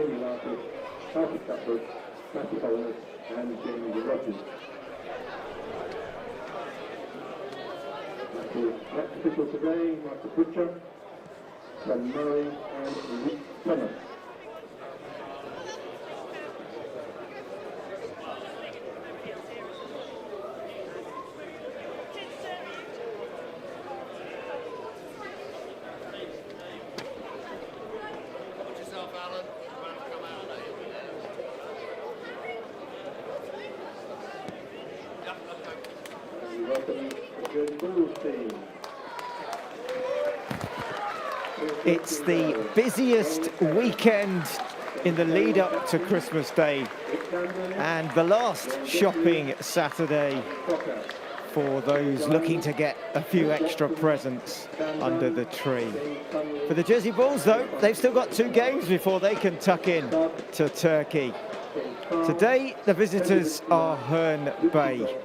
Jamie Larkin, Alfie Cutler, Matthew Holland and Jamie Rogers. The next official today, Michael Butcher, Tom Murray and Luke Thomas. It's the busiest weekend in the lead up to Christmas Day and the last shopping Saturday for those looking to get a few extra presents under the tree. For the Jersey Bulls though, they've still got 2 games before they can tuck in to Turkey. Today the visitors are Herne Bay.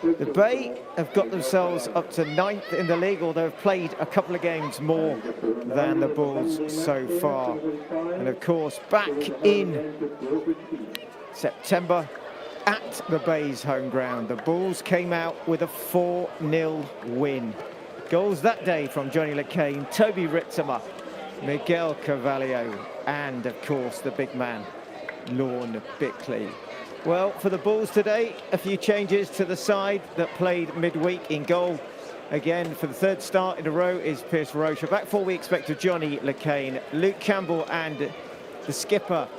The Bay have got themselves up to 9th in the league, although have played a couple of games more than the Bulls so far. And of course, back in September at the Bay's home ground, the Bulls came out with a 4-0 win. Goals that day from Johnny LeCain, Toby Ritzemer, Miguel Carvalho, and of course the big man, Lorne Bickley. Well, for the Bulls today, a few changes to the side that played midweek. In goal, again, for the 3rd start in a row, is Pierce Rocha. Back 4, we expect of Johnny LeCain, Luke Campbell and the skipper,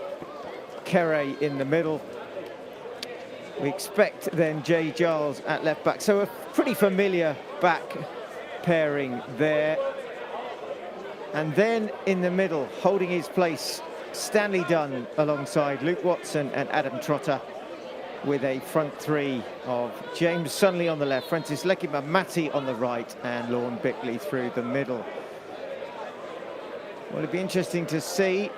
Kere, in the middle. We expect then Jay Giles at left back. So a pretty familiar back pairing there. And then in the middle, holding his place, Stanley Dunn alongside Luke Watson and Adam Trotter, with a front 3 of James Sunley on the left, Francis Lekima-Mati on the right, and Lorne Bickley through the middle. Well, it'd be interesting to see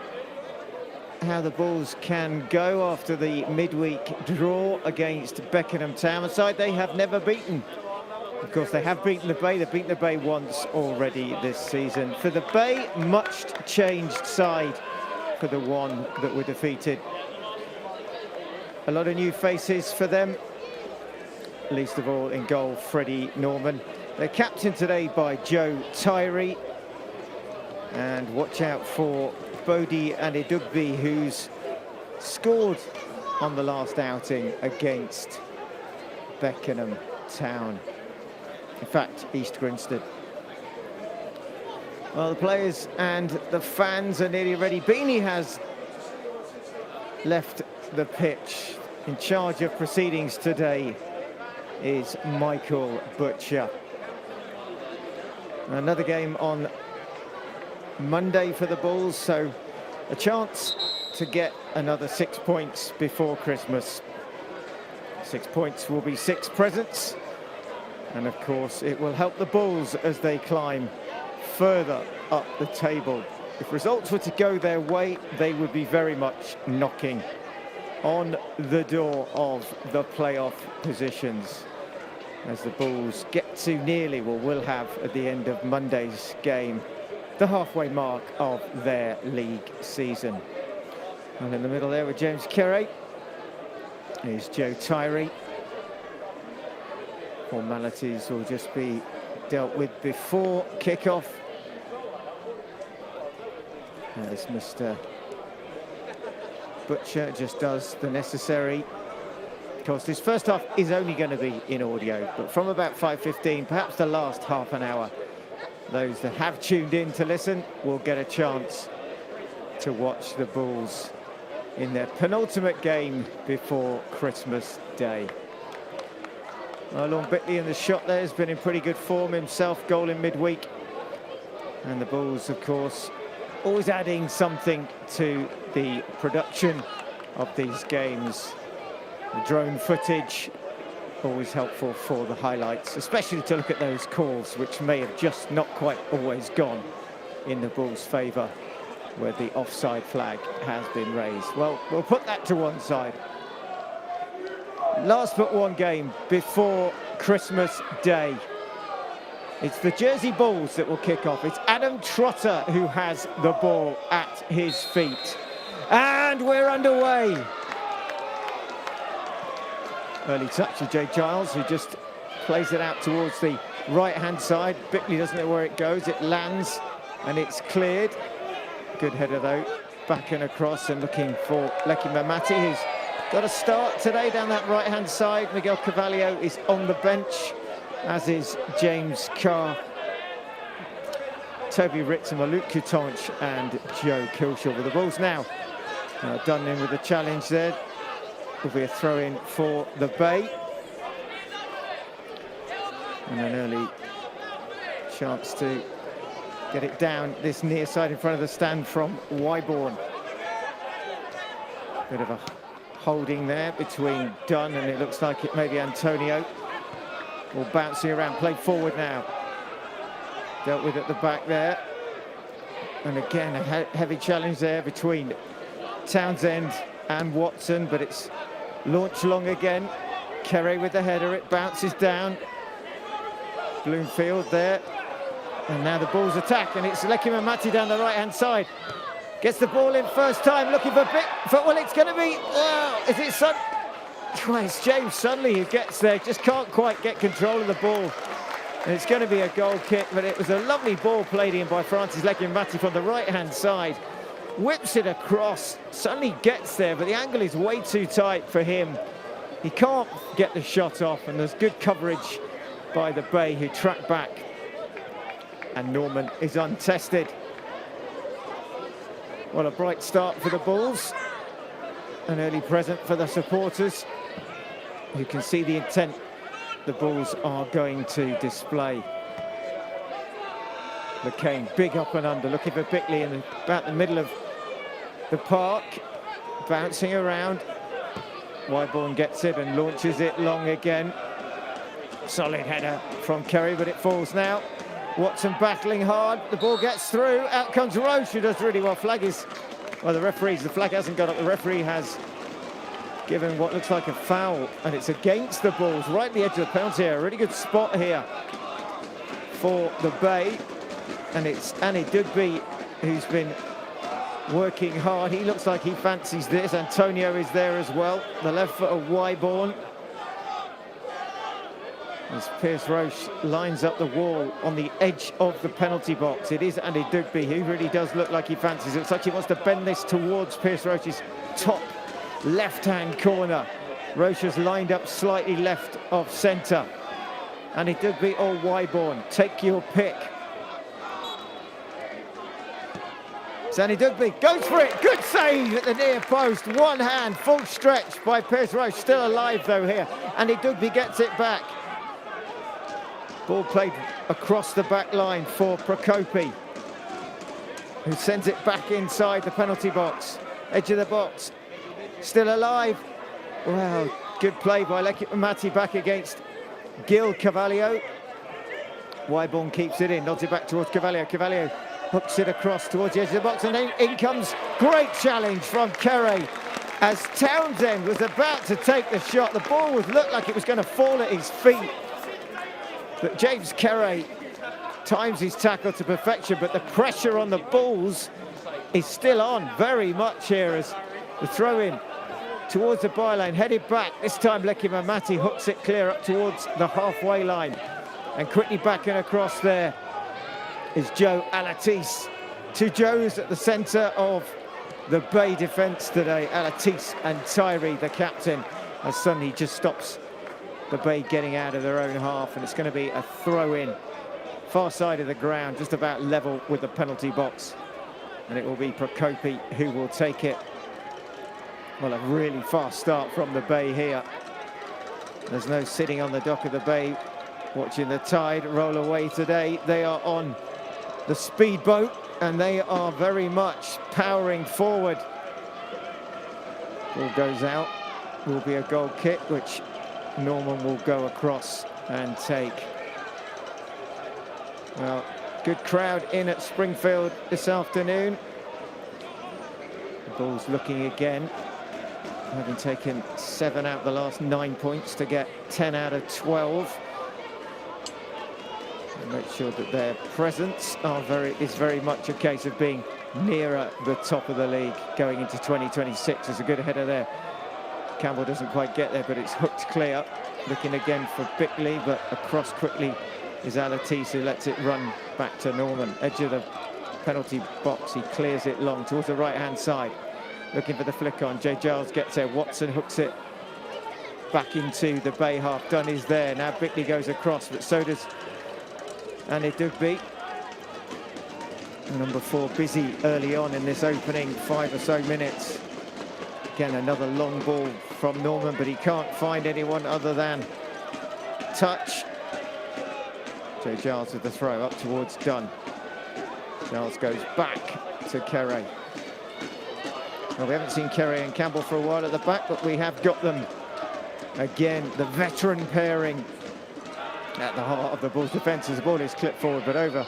how the Bulls can go after the midweek draw against Beckenham Town, a side they have never beaten. Of course, they have beaten the Bay. They've beaten the Bay once already this season. For the Bay, much changed side for the one that were defeated. A lot of new faces for them, least of all in goal, Freddie Norman. They're captained today by Joe Tyree. And watch out for Bodie Anidugbi, who's scored on the last outing against Beckenham Town. In fact, East Grinstead. Well, the players and the fans are nearly ready. Beanie has left the pitch. In charge of proceedings today is Michael Butcher. Another game on Monday for the Bulls, so a chance to get another 6 points before Christmas. 6 points will be 6 presents, and of course it will help the Bulls as they climb further up the table. If results were to go their way, they would be very much knocking on the door of the playoff positions, as the Bulls get to nearly, well, will have at the end of Monday's game, the halfway mark of their league season. And in the middle there with James Kere is Joe Tyree. Formalities will just be dealt with before kickoff, as Mr. Butcher just does the necessary. Of course, this first half is only going to be in audio, but from about 5:15, perhaps the last half an hour, those that have tuned in to listen will get a chance to watch the Bulls in their penultimate game before Christmas Day. Well, Lorne Bickley in the shot there has been in pretty good form himself, goal in midweek. And the Bulls, of course, always adding something to the production of these games. The drone footage, always helpful for the highlights, especially to look at those calls, which may have just not quite always gone in the Bulls' favour, where the offside flag has been raised. Well, we'll put that to one side. Last but one game before Christmas Day. It's the Jersey Bulls that will kick off. It's Adam Trotter who has the ball at his feet. And we're underway. Early touch of Jay Giles, who just plays it out towards the right-hand side. Bickley doesn't know where it goes. It lands and it's cleared. Good header though. Back and across and looking for Leki Mamati, who's got a start today down that right-hand side. Miguel Carvalho is on the bench, as is James Carr, Toby Ritzimer, Luke Coutanche and Joe Kilshaw with the balls now. Done in with the challenge there. Will be a throw-in for the Bay. And an early chance to get it down this near side in front of the stand from Wyborn. Bit of a holding there between Dunn and it looks like it may be Antonio. All bouncing around, played forward now. Dealt with at the back there. And again, a heavy challenge there between Townsend and Watson, but it's launched long again. Kerry with the header, it bounces down. Bloomfield there. And now the Bulls attack, and it's Leki Mamati down the right-hand side. Gets the ball in first time, looking for well, it's going to be, wow, is it it's James Sudley who gets there, just can't quite get control of the ball. And it's going to be a goal kick, but it was a lovely ball played in by Francis Leki Mamati from the right-hand side. Whips it across, Sudley gets there, but the angle is way too tight for him. He can't get the shot off, and there's good coverage by the Bay, who track back. And Norman is untested. Well, a bright start for the Bulls. An early present for the supporters. You can see the intent the Bulls are going to display. McCain, big up and under, looking for Bickley in about the middle of the park. Bouncing around. Wyborn gets it and launches it long again. Solid header from Kerry, but it falls now. Watson battling hard, the ball gets through, out comes Roche, who does really well. The flag hasn't gone up, the referee has given what looks like a foul, and it's against the Bulls, right at the edge of the penalty area. A really good spot here for the Bay, and it's Annie Dugby who's been working hard. He looks like he fancies this. Antonio is there as well, the left foot of Wyborn. As Pierce Roche lines up the wall on the edge of the penalty box. It is Andy Dugby, who really does look like he fancies it. Looks like he wants to bend this towards Pierce Roche's top left-hand corner. Roche has lined up slightly left of centre. Andy Dugby or Wyborn, take your pick. Andy Dugby goes for it, good save at the near post. One hand, full stretch by Pierce Roche, still alive though here. Andy Dugby gets it back. Ball played across the back line for Prokopi, who sends it back inside the penalty box. Edge of the box, still alive. Wow, good play by Leki Mamati back against Gil Carvalho. Wyborn keeps it in, nods it back towards Carvalho. Carvalho hooks it across towards the edge of the box, and then in comes great challenge from Kerry. As Townsend was about to take the shot, the ball looked like it was going to fall at his feet. But James Kerry times his tackle to perfection, but the pressure on the Bulls is still on very much here as the throw-in towards the byline, headed back. This time Leki Mamati hooks it clear up towards the halfway line. And quickly back and across there is Joe Alatis. Two Joes at the centre of the Bay defence today. Alatis and Tyree, the captain, as suddenly just stops the Bay getting out of their own half, and it's going to be a throw-in far side of the ground, just about level with the penalty box, and it will be Prokopi who will take it. Well, a really fast start from the Bay here. There's no sitting on the dock of the Bay watching the tide roll away today. They are on the speedboat and they are very much powering forward. Ball goes out, will be a goal kick, which Norman will go across and take. Well, good crowd in at Springfield this afternoon. The Bulls looking again, having taken 7 out of the last 9 points to get 10 out of 12. And make sure that their presence is very much a case of being nearer the top of the league going into 2026. There's a good header there. Campbell doesn't quite get there, but it's hooked clear. Looking again for Bickley, but across quickly is Alatis, who lets it run back to Norman. Edge of the penalty box, he clears it long towards the right-hand side. Looking for the flick on. Jay Giles gets there. Watson hooks it back into the Bay half. Dunn is there. Now Bickley goes across, but so does Herne Dugby. Number 4 busy early on in this opening 5 or so minutes. Again, another long ball from Norman, but he can't find anyone other than touch. Jay Giles with the throw up towards Dunn. Giles goes back to Kerry. Well, we haven't seen Kerry and Campbell for a while at the back, but we have got them again. The veteran pairing at the heart of the Bulls' defence as the ball is clipped forward, but over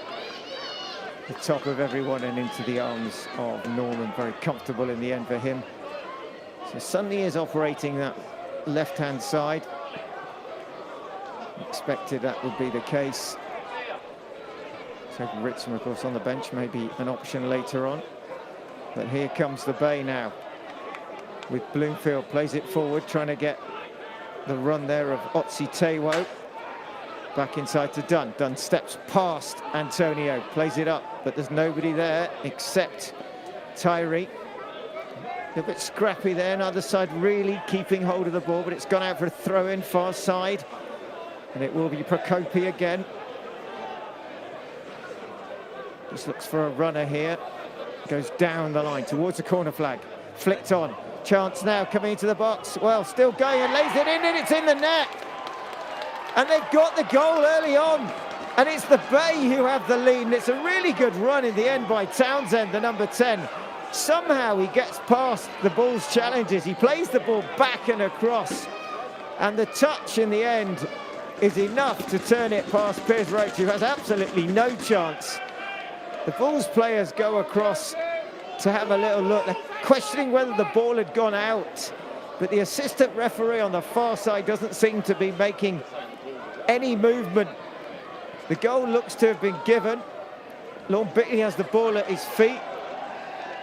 the top of everyone and into the arms of Norman. Very comfortable in the end for him. So Sunday is operating that left-hand side. Expected that would be the case. So Ritson, of course, on the bench, maybe an option later on. But here comes the Bay now. With Bloomfield, plays it forward, trying to get the run there of Otzi Tewo. Back inside to Dunn. Dunn steps past Antonio, plays it up, but there's nobody there except Tyree. A bit scrappy there, neither side really keeping hold of the ball, but it's gone out for a throw-in far side. And it will be Prokopi again. Just looks for a runner here. Goes down the line towards the corner flag. Flicked on. Chance now coming into the box. Well, still going and lays it in, and it's in the net. And they've got the goal early on. And it's the Bay who have the lead. And it's a really good run in the end by Townsend, the number 10. Somehow he gets past the Bulls' challenges. He plays the ball back and across. And the touch in the end is enough to turn it past Piers Roach, who has absolutely no chance. The Bulls players go across to have a little look. They're questioning whether the ball had gone out, but the assistant referee on the far side doesn't seem to be making any movement. The goal looks to have been given. Lorne Bickley has the ball at his feet.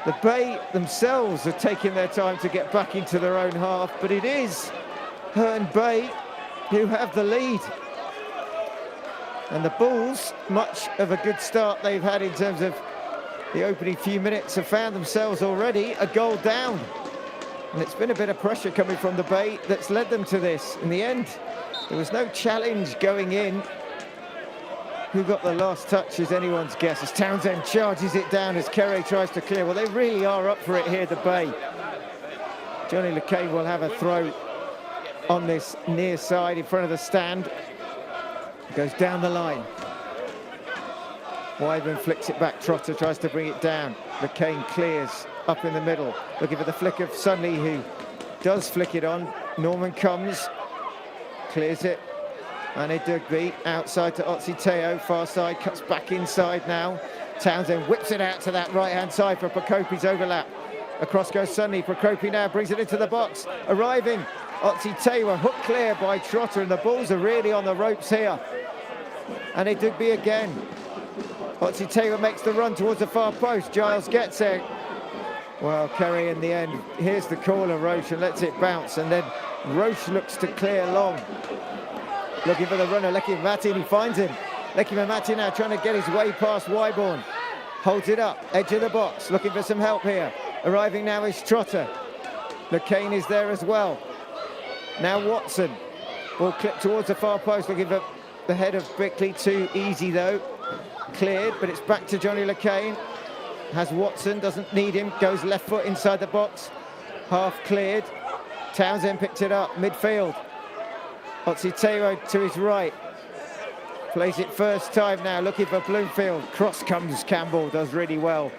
The Bay themselves are taking their time to get back into their own half, but it is Herne Bay who have the lead. And the Bulls, much of a good start they've had in terms of the opening few minutes, have found themselves already a goal down. And it's been a bit of pressure coming from the Bay that's led them to this. In the end, there was no challenge going in. Who got the last touch is anyone's guess, as Townsend charges it down as Kerry tries to clear. Well, they really are up for it here, the Bay. Johnny LeCain will have a throw on this near side in front of the stand. Goes down the line. Weidman flicks it back. Trotter tries to bring it down. LeCain clears up in the middle, looking for the flick of Sunley, who does flick it on. Norman comes, clears it. Herne Dugby outside to Otzi Tewo, far side, cuts back inside now. Townsend whips it out to that right-hand side for Prokopi's overlap. Across goes Sunley. Prokopi now brings it into the box. Arriving, Otzi Tewo, hook clear by Trotter, and the Bulls are really on the ropes here. Herne Dugby again. Otzi Tewo makes the run towards the far post. Giles gets there. Well, Kerry in the end, here's the call of Roche and lets it bounce, and then Roche looks to clear long. Looking for the runner, Lecky Mamati, and he finds him. Lecky Mamati now trying to get his way past Wyborn. Holds it up, edge of the box, looking for some help here. Arriving now is Trotter. LeCain is there as well. Now Watson. Ball clipped towards the far post, looking for the head of Bickley. Too easy though. Cleared, but it's back to Johnny LeCain. Has Watson, doesn't need him, goes left foot inside the box. Half cleared. Townsend picked it up, midfield. Otzi Tewo to his right. Plays it first time now, looking for Bloomfield. Cross comes Campbell, does really well.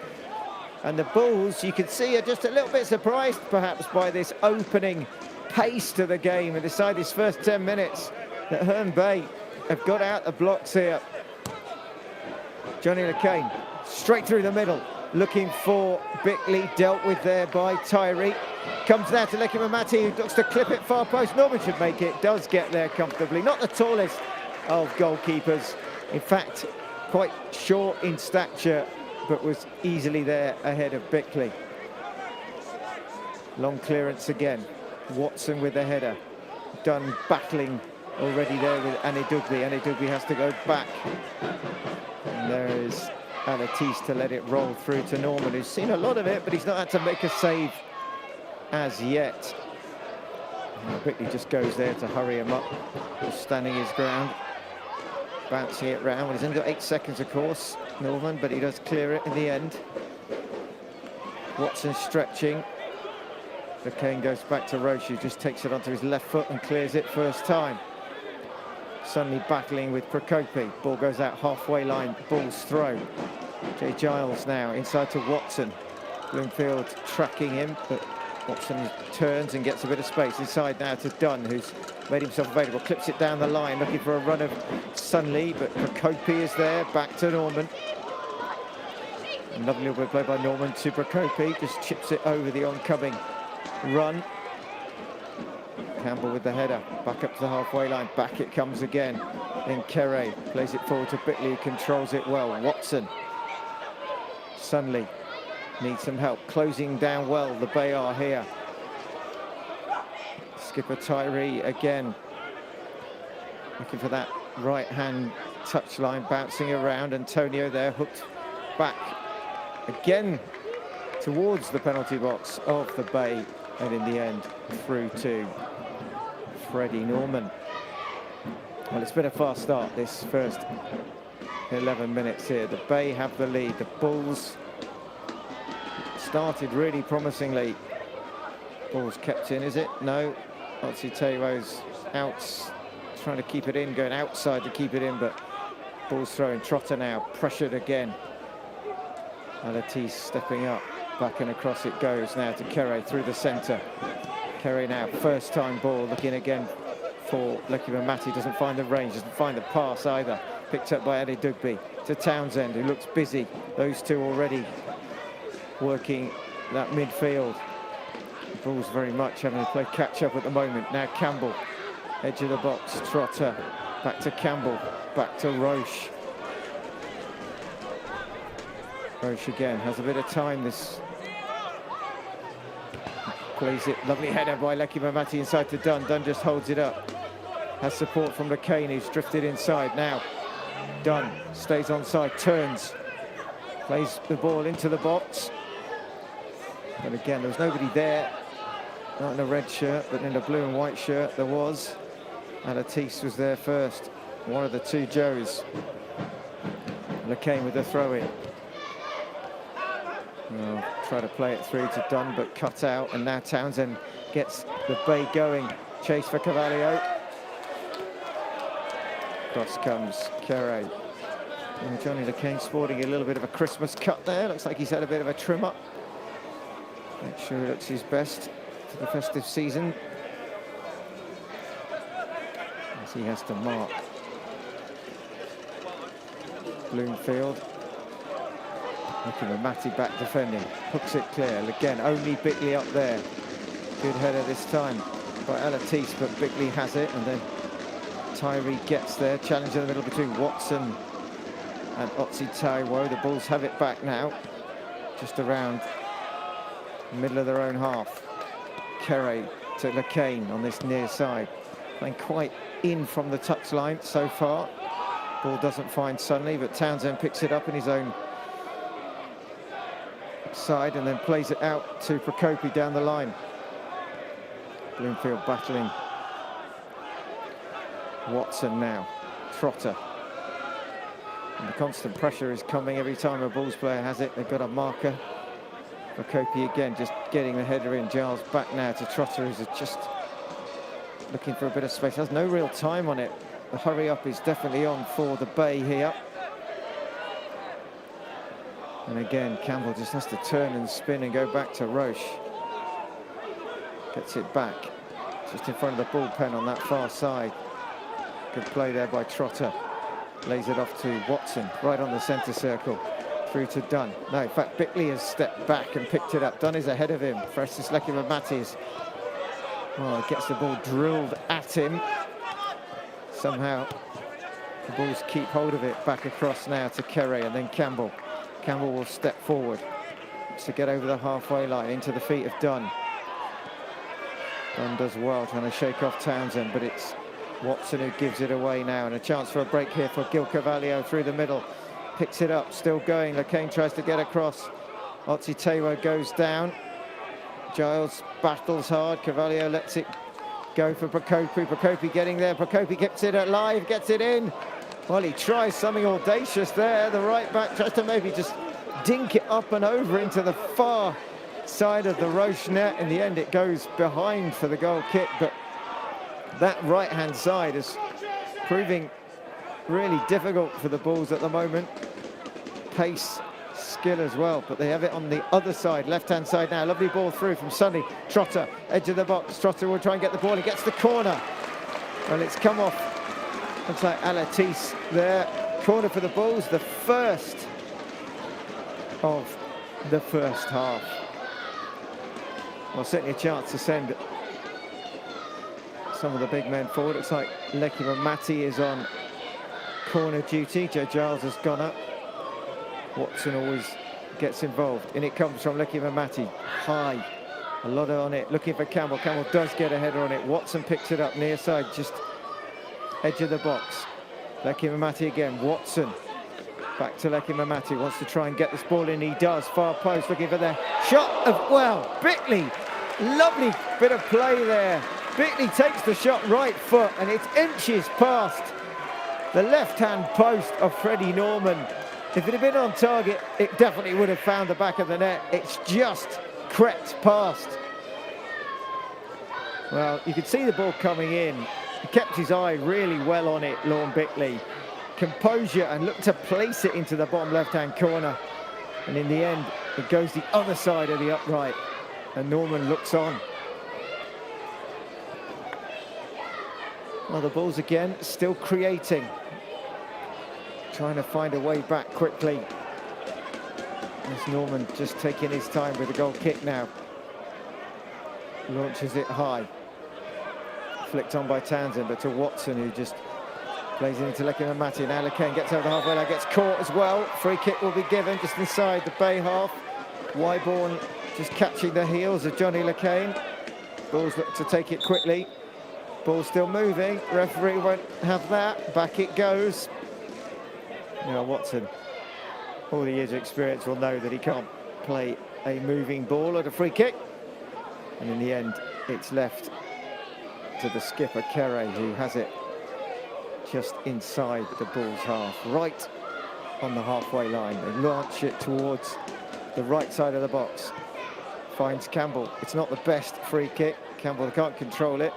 And the Bulls, you can see, are just a little bit surprised perhaps by this opening pace to the game and decide this first 10 minutes that Herne Bay have got out the blocks here. Johnny LeCain straight through the middle, looking for Bickley, dealt with there by Tyree. Comes now to Lecky Mamati, who looks to clip it far post. Norman should make it, does get there comfortably. Not the tallest of goalkeepers. In fact, quite short in stature but was easily there ahead of Bickley. Long clearance again. Watson with the header. Dunn battling already there with Anidugbe. Anidugbe has to go back. And there is Alatis to let it roll through to Norman, who's seen a lot of it, but he's not had to make a save as yet. Bickley just goes there to hurry him up, just standing his ground, bouncing it round. Well, he's only got 8 seconds, of course, Norman, but he does clear it in the end. Watson stretching. The Kane goes back to Roche, who just takes it onto his left foot and clears it first time. Suddenly battling with Procopi. Ball goes out halfway line, ball's throw. Jay Giles now inside to Watson. Bloomfield tracking him, but Watson turns and gets a bit of space. Inside now to Dunn, who's made himself available. Clips it down the line, looking for a run of Sunley, but Procopi is there. Back to Norman. Another little bit of play by Norman to Procopi. Just chips it over the oncoming run. Campbell with the header, back up to the halfway line, back it comes again. Then Kere plays it forward to Bickley, controls it well. Watson. Sunley needs some help, closing down well, the Bay are here. Skipper Tyree again, looking for that right-hand touchline, bouncing around. Antonio there, hooked back again towards the penalty box of the Bay, and in the end through to Freddie Norman. Well, it's been a fast start this first 11 minutes here. The Bay have the lead. The Bulls started really promisingly. Ball's kept in, is it? No. Otsitewo's out, trying to keep it in, going outside to keep it in, but ball's thrown. Trotter now, pressured again. Alatis stepping up, back and across it goes now to Kere through the centre. Kere now, first time ball, looking again for Lucky Mamati, doesn't find the range, doesn't find the pass either. Picked up by Anidugbe to Townsend, who looks busy. Those two already working that midfield. The Bulls very much having to play catch up at the moment. Now Campbell, edge of the box, Trotter, back to Campbell, back to Roche. Roche again, has a bit of time, this plays it, lovely header by Lucky Mamati inside to Dunn. Dunn just holds it up, has support from Kane, who's drifted inside. Now Dunn stays onside, turns, plays the ball into the box, but again there was nobody there, not in a red shirt but in a blue and white shirt there was. Alatis was there first, one of the two Joes. Kane with the throw in. Well, try to play it through to Dunn, but cut out, and now Townsend gets the Bay going. Chase for Cavallio. Cross comes Kere. Johnny Kane sporting a little bit of a Christmas cut there. Looks like he's had a bit of a trim up. Make sure he looks his best for the festive season, as he has to mark Bloomfield. Looking at Matty back defending, hooks it clear. Again, only Bickley up there. Good header this time by Alatis, but Bickley has it, and then Tyree gets there. Challenge in the middle between Watson and Otsitewo. The Bulls have it back now, just around the middle of their own half. Kere to Lekane on this near side, playing quite in from the touchline so far. Ball doesn't find Sunley, but Townsend picks it up in his own side and then plays it out to Procopi down the line. Bloomfield battling Watson now. Trotter. And the constant pressure is coming every time a Bulls player has it. They've got a marker. Procopi again just getting the header in. Giles back now to Trotter, who's just looking for a bit of space. Has no real time on it. The hurry up is definitely on for the Bay here. And again, Campbell just has to turn and spin and go back to Roche. Gets it back, just in front of the bullpen on that far side. Good play there by Trotter. Lays it off to Watson, right on the centre circle. Through to Dunn. No, in fact, Bickley has stepped back and picked it up. Dunn is ahead of him. Francis Lekimamati gets the ball drilled at him. Somehow, the Bulls keep hold of it. Back across now to Kere and then Campbell. Campbell will step forward to get over the halfway line into the feet of Dunn. Dunn does well trying to shake off Townsend, but it's Watson who gives it away now, and a chance for a break here for Gil Carvalho through the middle. Picks it up, still going. Lacane tries to get across. Otsitewa goes down. Giles battles hard. Carvalho lets it go for Procopi. Procopi getting there. Procopi gets it alive, gets it in. Well, he tries something audacious there. The right back tries to maybe just dink it up and over into the far side of the Roche net. In the end, it goes behind for the goal kick, but that right-hand side is proving really difficult for the Bulls at the moment. Pace, skill as well, but they have it on the other side, left-hand side now. Lovely ball through from Sonny. Trotter, edge of the box. Trotter will try and get the ball. He gets the corner. Well, it's come off. Looks like Alatis there. Corner for the Bulls, the first of the first half. Well, certainly a chance to send some of the big men forward. Looks like Lekima Mati is on corner duty. Joe Giles has gone up. Watson always gets involved. In it comes from Lekima Mati. High. A lot on it. Looking for Campbell. Campbell does get a header on it. Watson picks it up near side, just edge of the box. Lekima Mati again. Watson. Back to Lekima Mati. Wants to try and get this ball in. He does. Far post. Looking for the shot of, well, Bickley. Lovely bit of play there. Bickley takes the shot right foot, and it's inches past the left-hand post of Freddie Norman. If it had been on target, it definitely would have found the back of the net. It's just crept past. Well, you could see the ball coming in. He kept his eye really well on it, Lorne Bickley. Composure, and looked to place it into the bottom left-hand corner. And in the end, it goes the other side of the upright. And Norman looks on. Well, the Bulls again, still creating. Trying to find a way back quickly. As Norman just taking his time with the goal kick now. Launches it high. Flicked on by Townsend, but to Watson, who just plays it into Lekima Mati. Now Lacane gets over the halfway line, gets caught as well. Free kick will be given just inside the Bay half. Wyborn just catching the heels of Johnny Lacane. Bulls look to take it quickly. Ball still moving. Referee won't have that. Back it goes. Now Watson, all the years of experience, will know that he can't play a moving ball at a free kick. And in the end, it's left to the skipper, Kere, who has it just inside the Bulls' half, right on the halfway line. They launch it towards the right side of the box. Finds Campbell. It's not the best free kick. Campbell can't control it.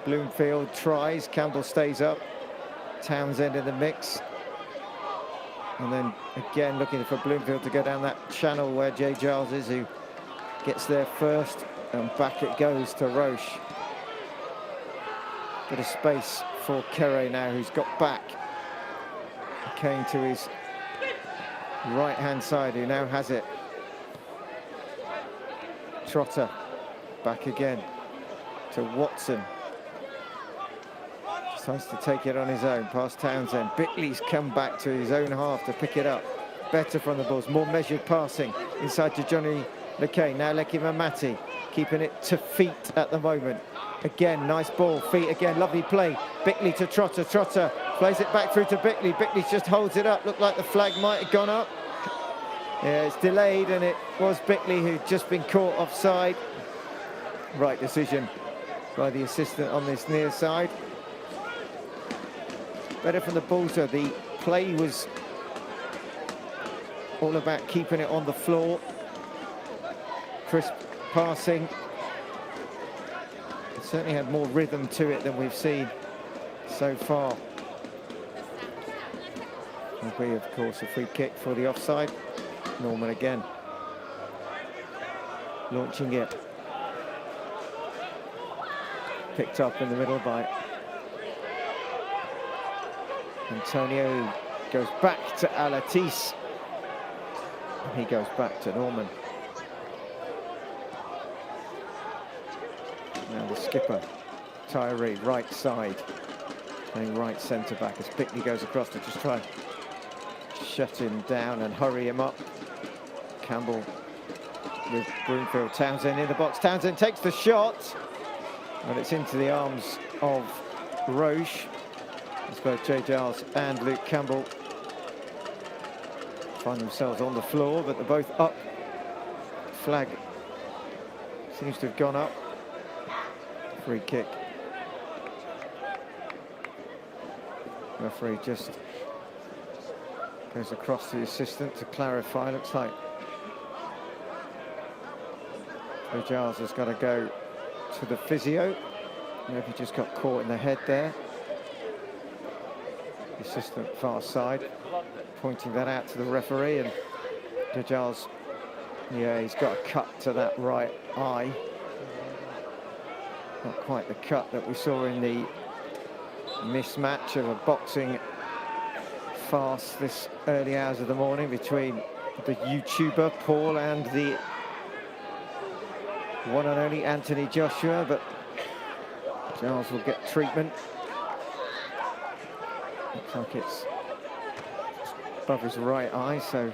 Bloomfield tries. Campbell stays up. Townsend in the mix. And then again looking for Bloomfield to go down that channel where Jay Giles is, who gets there first. And back it goes to Roche. Bit of space for Kere now, who's got back. Came to his right-hand side, who now has it. Trotter back again to Watson. Decides to take it on his own, past Townsend. Bickley's come back to his own half to pick it up. Better from the Bulls, more measured passing inside to Johnny Lacane. Now Lekima Mati keeping it to feet at the moment. Again, nice ball, feet again, lovely play. Bickley to Trotter. Trotter plays it back through to Bickley. Bickley just holds it up. Looked like the flag might have gone up. Yeah, it's delayed, and it was Bickley who'd just been caught offside. Right decision by the assistant on this near side. Better from the Bulls. The play was all about keeping it on the floor. Crisp passing. It certainly had more rhythm to it than we've seen so far. Will be, of course, a free kick for the offside. Norman again. Launching it. Picked up in the middle by Antonio. Goes back to Alatis. And he goes back to Norman. Now the skipper, Tyree, right side. Playing right centre back as Bickley goes across to just try shut him down and hurry him up. Campbell with Broomfield. Townsend in the box. Townsend takes the shot, and it's into the arms of Roche. It's both Jay Giles and Luke Campbell find themselves on the floor, but they're both up. Flag seems to have gone up. Free kick. Referee just goes across to the assistant to clarify. Looks like Jay Giles has got to go to the physio. Maybe he just got caught in the head there. The assistant far side pointing that out to the referee, and Jay Giles, yeah, he's got a cut to that right eye. Not quite the cut that we saw in the mismatch of a boxing fast this early hours of the morning between the YouTuber Paul and the one and only Anthony Joshua, but Giles will get treatment. Looks like it's above his right eye, so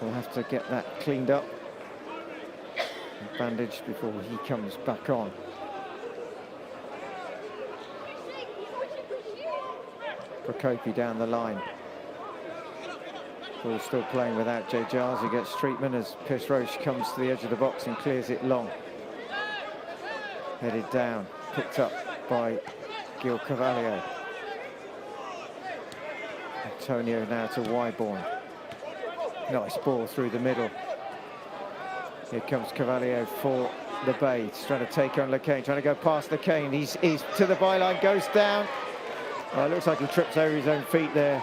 we'll have to get that cleaned up and bandaged before he comes back on. Prokopi down the line. Ball still playing without Jay Giles. He gets treatment as Pierce Roche comes to the edge of the box and clears it long. Headed down, picked up by Gil Cavalier. Antonio now to Wyborn. Nice ball through the middle. Here comes Cavalier for the Bay. He's trying to take on LeCain, trying to go past LeCain. He's to the byline, goes down. Oh, it looks like he trips over his own feet there.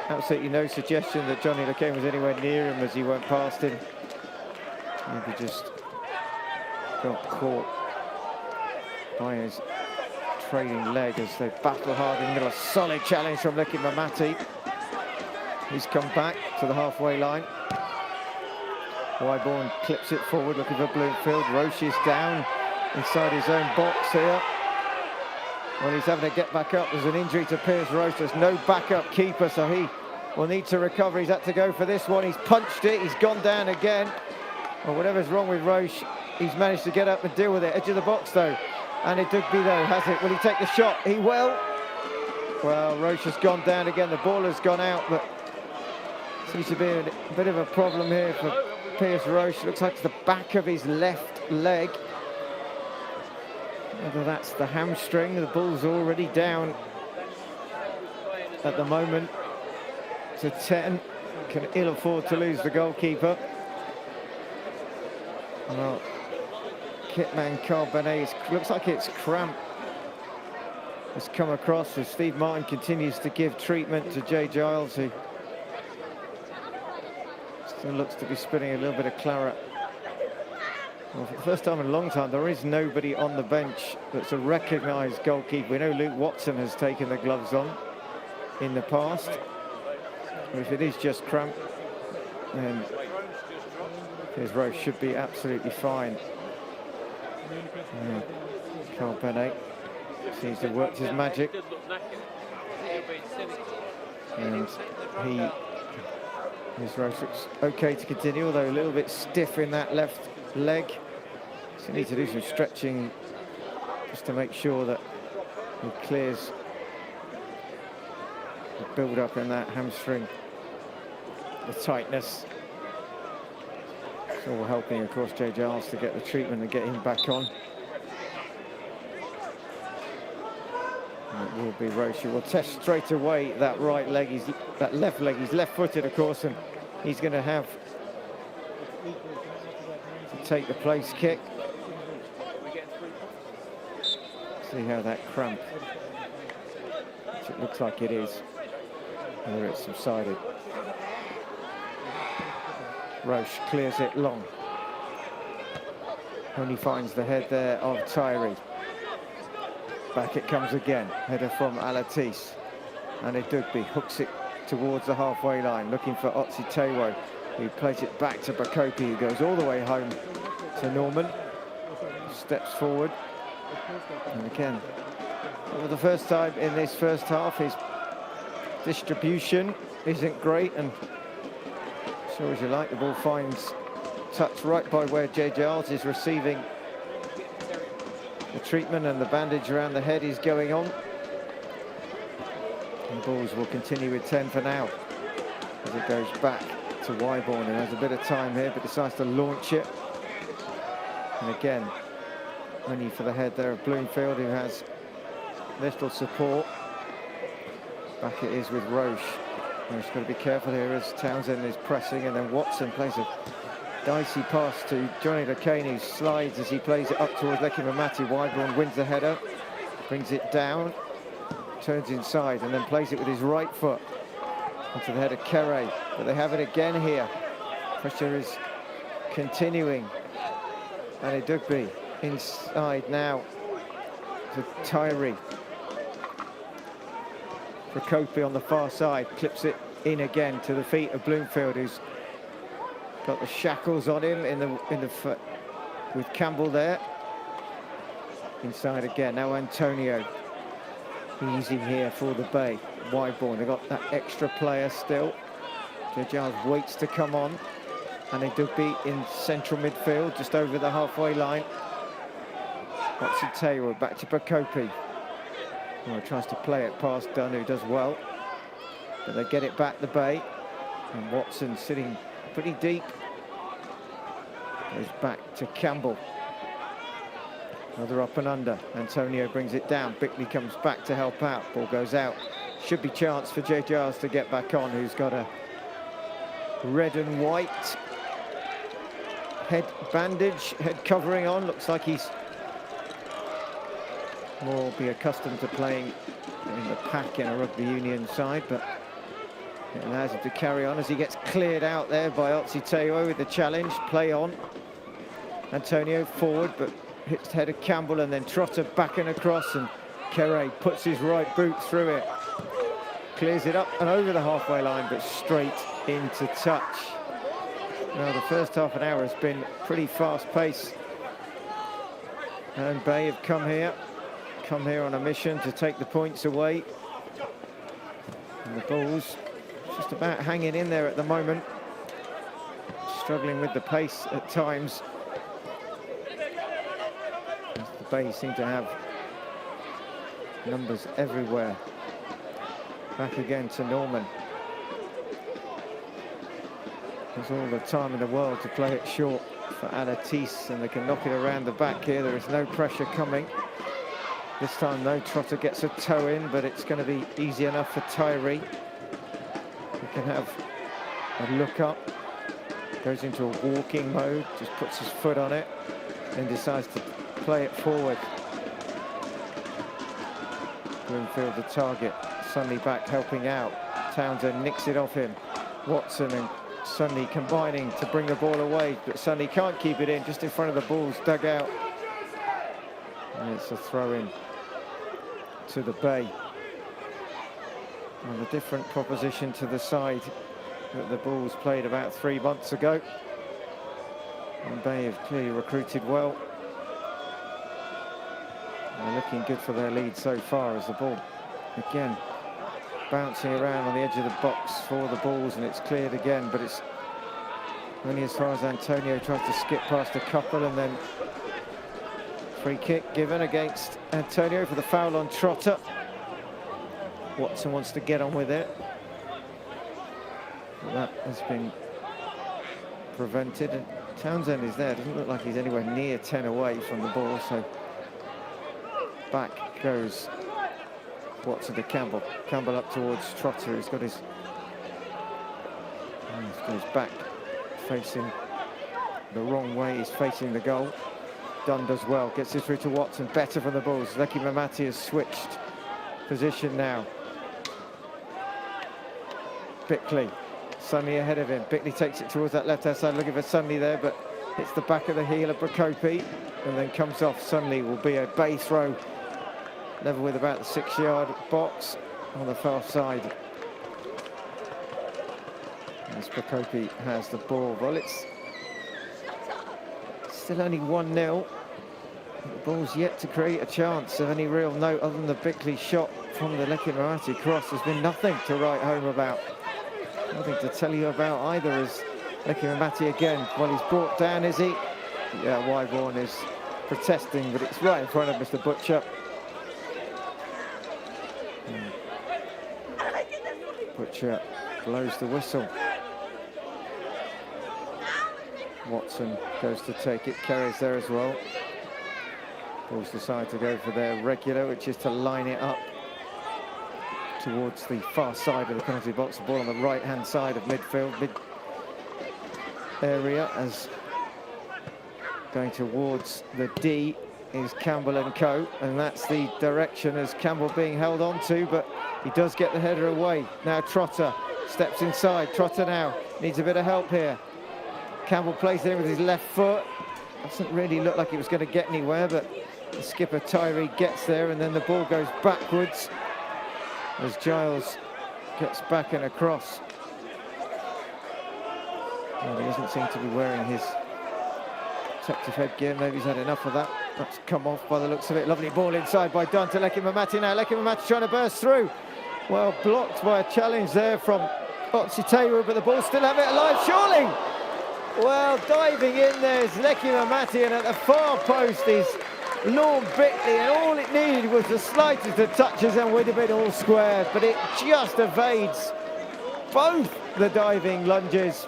Absolutely no suggestion that Johnny LeCain was anywhere near him as he went past him. Maybe just got caught by his trailing leg as they battle hard in the middle. A solid challenge from Leki Mamati. He's come back to the halfway line. Wyborn clips it forward, looking for Bloomfield. Roche is down inside his own box here. Well, he's having to get back up. There's an injury to Pierce Roche. There's no backup keeper, so he will need to recover. He's had to go for this one. He's punched it. He's gone down again. Well, whatever's wrong with Roche, he's managed to get up and deal with it. Edge of the box, though. And it Dugby, though, has it. Will he take the shot? He will. Well, Roche has gone down again. The ball has gone out, but seems to be a bit of a problem here for Pierce Roche. Looks like it's the back of his left leg. Whether that's the hamstring, the ball's already down at the moment to 10. Can ill afford to lose the goalkeeper. Well, Kitman Carbonet, looks like it's cramp. Has come across as Steve Martin continues to give treatment to Jay Giles, who still looks to be spitting a little bit of claret. Well, for the first time in a long time, there is nobody on the bench that's a recognised goalkeeper. We know Luke Watson has taken the gloves on in the past. But if it is just cramp, then Pierce Roche should be absolutely fine. Carl Bennett seems to have worked his magic. And Pierce Roche looks okay to continue, although a little bit stiff in that left leg. So you need to do some stretching just to make sure that he clears the build-up in that hamstring, the tightness. It's all helping, of course, Jay Giles to get the treatment and get him back on. And it will be Roche who will test straight away that right leg, that left leg. He's left-footed, of course, and he's going to have to take the place kick. See how that cramp, which it looks like it is, whether it's subsided. Roche clears it long. Only finds the head there of Tyree. Back it comes again. Header from Alatis. And Dugby hooks it towards the halfway line, looking for Otsi Tewo, who plays it back to Bakopi, who goes all the way home to Norman. Steps forward. And again, for the first time in this first half, his distribution isn't great, and sure as you like, the ball finds touch right by where Jay Giles is receiving the treatment, and the bandage around the head is going on. And the Bulls will continue with 10 for now as it goes back to Wyborn, who has a bit of time here but decides to launch it. And again, only for the head there of Bloomfield, who has little support. Back it is with Roche. Roche's got to be careful here as Townsend is pressing, and then Watson plays a dicey pass to Johnny LeCain, who slides as he plays it up towards Lecky Mamati. Wyborn wins the header, brings it down, turns inside, and then plays it with his right foot onto the head of Kere. But they have it again here. Pressure is continuing. And Edugbe inside now to Tyree. Prokopi on the far side, clips it in again to the feet of Bloomfield, who's got the shackles on him in the foot, with Campbell there. Inside again, now Antonio. Easy here for the Bay. Wyborn, they've got that extra player still. Jay Giles waits to come on. And Edugbe in central midfield, just over the halfway line. Watson Taylor back to Prokopi. Well, tries to play it past Dunn, who does well. But they get it back, the Bay. And Watson sitting pretty deep. Goes back to Campbell. Another up and under. Antonio brings it down. Bickley comes back to help out. Ball goes out. Should be chance for Jay Giles to get back on, who's got a red and white head bandage, head covering on. Looks like he's more be accustomed to playing in the pack in a rugby union side, but it allows him to carry on as he gets cleared out there by Otsitewo with the challenge. Play on. Antonio forward, but hits the head of Campbell, and then Trotter back and across, and Kere puts his right boot through it. Clears it up and over the halfway line, but straight into touch. Now, the first half an hour has been pretty fast-paced. And Bay have come here on a mission to take the points away. And the Bulls just about hanging in there at the moment. Struggling with the pace at times. As the Bay seem to have numbers everywhere. Back again to Norman. There's all the time in the world to play it short for Alatis, and they can knock it around the back here. There is no pressure coming. This time, though, Trotter gets a toe in, but it's going to be easy enough for Tyree. He can have a look up. Goes into a walking mode, just puts his foot on it, then decides to play it forward. Bloomfield the target. Sunley back helping out. Townsend nicks it off him. Watson and Sunley combining to bring the ball away, but Sunley can't keep it in, just in front of the Bulls dugout. And it's a throw-in to the Bay. And a different proposition to the side that the Bulls played about 3 months ago. And Bay have clearly recruited well. They're looking good for their lead so far, as the ball again bouncing around on the edge of the box for the Bulls, and it's cleared again, but it's only as far as Antonio tries to skip past a couple, and then free kick given against Antonio for the foul on Trotter. Watson wants to get on with it. But that has been prevented, and Townsend is there. Doesn't look like he's anywhere near 10 away from the ball, so back goes Watson to Campbell. Campbell up towards Trotter. He's got his back facing the wrong way. He's facing the goal. Dunn does well. Gets it through to Watson. Better from the Bulls. Lecky Mamati has switched position now. Bickley. Sunley ahead of him. Bickley takes it towards that left-hand side, looking for Sunley there, but hits the back of the heel of Prokopi and then comes off. Sunley will be a Bay throw, level with about the 6-yard box on the far side. As Prokopi has the ball. Well, it's still only 1-0. The ball's yet to create a chance of any real note other than the Bickley shot from the Lecky Mamati cross. There's been nothing to write home about. Nothing to tell you about either, as Lecky Mamati again, well, he's brought down, is he? Yeah, Wyborn is protesting, but it's right in front of Mr. Butcher. Butcher blows the whistle. Watson goes to take it, Kerry's there as well. Bulls decide to go for their regular, which is to line it up towards the far side of the penalty box. The ball on the right-hand side of midfield, mid area, as going towards the D is Campbell and co, and that's the direction as Campbell being held on to, but he does get the header away. Now Trotter steps inside. Trotter now needs a bit of help here. Campbell plays it in with his left foot. Doesn't really look like he was going to get anywhere, but the skipper Tyree gets there, and then the ball goes backwards as Giles gets back and across. Well, he doesn't seem to be wearing his protective headgear. Maybe he's had enough of that. That's come off by the looks of it. Lovely ball inside by Dunn to Lecky Mamati now. Lecky Mamati trying to burst through. Well, blocked by a challenge there from Otsitewu, but the ball still have it alive, surely! Well, diving in there is Lecky Mamati, and at the far post is Lorne Bickley, and all it needed was the slightest of touches and we'd have been all square, but it just evades both the diving lunges,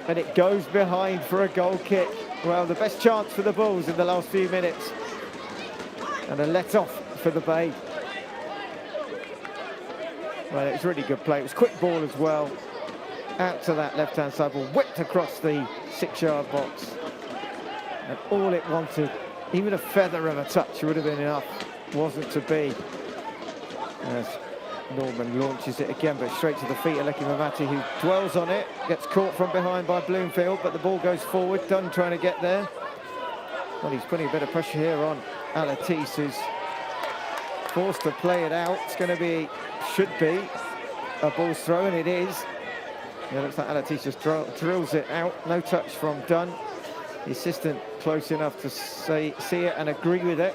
and it goes behind for a goal kick. Well, the best chance for the Bulls in the last few minutes, and a let-off for the Bay. Well, it was really good play. It was quick ball as well. Out to that left-hand side ball, whipped across the 6-yard box. And all it wanted, even a feather of a touch would have been enough, wasn't to be. As Norman launches it again, but straight to the feet of Lecky Mamati, who dwells on it, gets caught from behind by Bloomfield, but the ball goes forward. Dunn trying to get there. Well, he's putting a bit of pressure here on Alatis, who's forced to play it out. It's going to be, should be, a ball's throw, and it is. Yeah, looks like Alatis just drills it out. No touch from Dunn. The assistant close enough to see it and agree with it.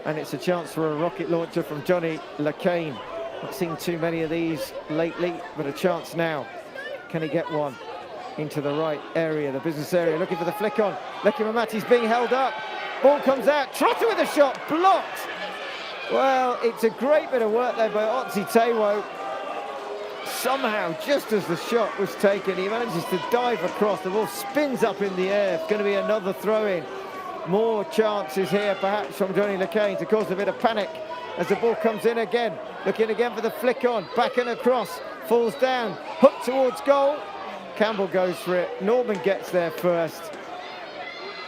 And it's a chance for a rocket launcher from Johnny Lacane. Not seen too many of these lately, but a chance now. Can he get one into the right area, the business area, looking for the flick on. Lecky Mamati's being held up. Ball comes out. Trotter with a shot, blocked. Well, it's a great bit of work there by Otsitewu. Somehow, just as the shot was taken, he manages to dive across. The ball spins up in the air. It's going to be another throw-in. More chances here, perhaps, from Johnny Lacane to cause a bit of panic as the ball comes in again. Looking again for the flick on. Back and across. Falls down. Hooked towards goal. Campbell goes for it. Norman gets there first.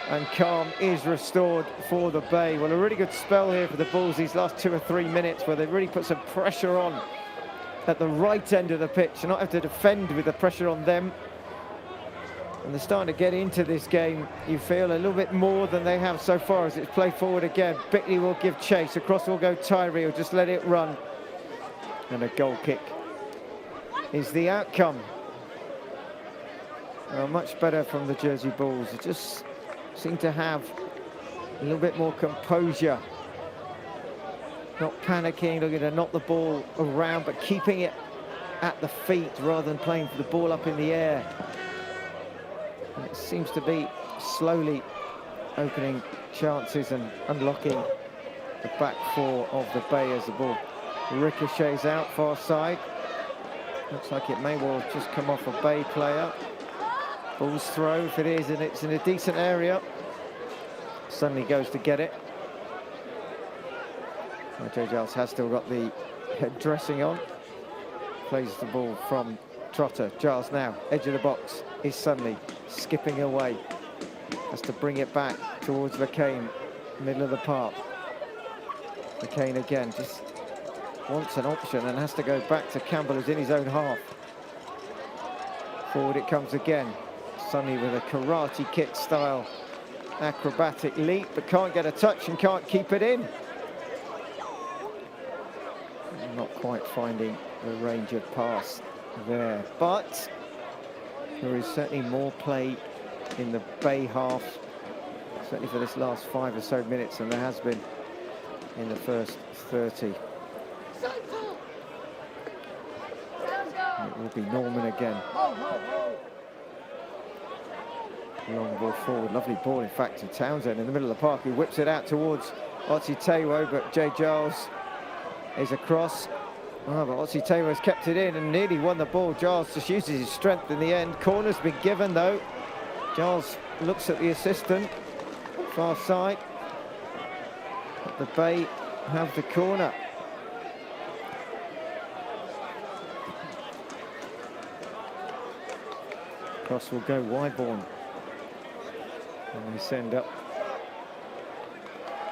And calm is restored for the Bay. Well, a really good spell here for the Bulls these last 2 or 3 minutes, where they've really put some pressure on at the right end of the pitch, and not have to defend with the pressure on them. And they're starting to get into this game, you feel, a little bit more than they have so far as it's played forward again. Bickley will give chase. Across will go Tyree, will just let it run. And a goal kick is the outcome. Well, much better from the Jersey Bulls. They just seem to have a little bit more composure. Not panicking, looking to knock the ball around, but keeping it at the feet rather than playing for the ball up in the air. And it seems to be slowly opening chances and unlocking the back four of the Bay as the ball ricochets out far side. Looks like it may well just come off a Bay player. Ball's throw, if it is, and it's in a decent area. Suddenly goes to get it. Joe Giles has still got the head dressing on. Plays the ball from Trotter. Giles now, edge of the box, is suddenly skipping away. Has to bring it back towards Lacane, middle of the park. Lacane again, just wants an option and has to go back to Campbell, who's in his own half. Forward it comes again. Sonny with a karate kick style acrobatic leap, but can't get a touch and can't keep it in. Not quite finding the range of pass there, but there is certainly more play in the Bay half. certainly for this last 5 or so minutes, than there has been in the first 30. It will be Norman again. Long ball forward, lovely ball in fact to Townsend in the middle of the park, who whips it out towards Otsi-Tewo, but Jay Giles is across. Oh, but Otsi-Tewo's kept it in and nearly won the ball. Giles just uses his strength in the end. Corner's been given though. Giles looks at the assistant, far side. But the Bay have the corner. Cross will go Wyborn. And they send up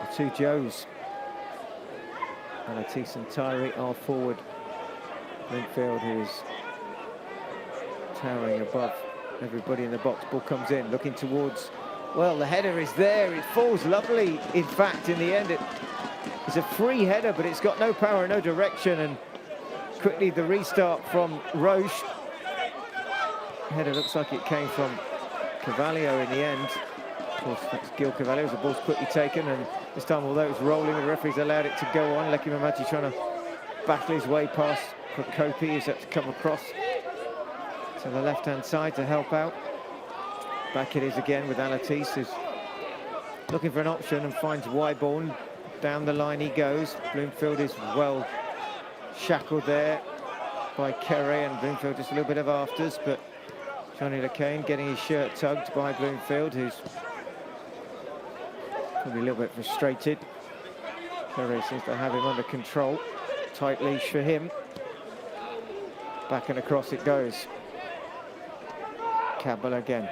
the two Joes. And Atis and Tyree are forward. Linfield, who is towering above everybody in the box. Ball comes in, looking towards, well, the header is there. It falls lovely, in fact, in the end. It's a free header, but it's got no power, no direction. And quickly the restart from Roche. Header looks like it came from Carvalho in the end. Of course, that's Gil Carvalho. The ball's quickly taken, and this time, although it was rolling, the referee's allowed it to go on. Leki Mamaji trying to battle his way past Prokopi. He's had to come across to the left-hand side to help out. Back it is again with Alatis, who's looking for an option and finds Wyborn. Down the line he goes. Bloomfield is well shackled there by Kerry, and Bloomfield just a little bit of afters, but Johnny LeCain getting his shirt tugged by Bloomfield, who's probably a little bit frustrated. Kerry seems to have him under control. Tight leash for him. Back and across it goes. Campbell again.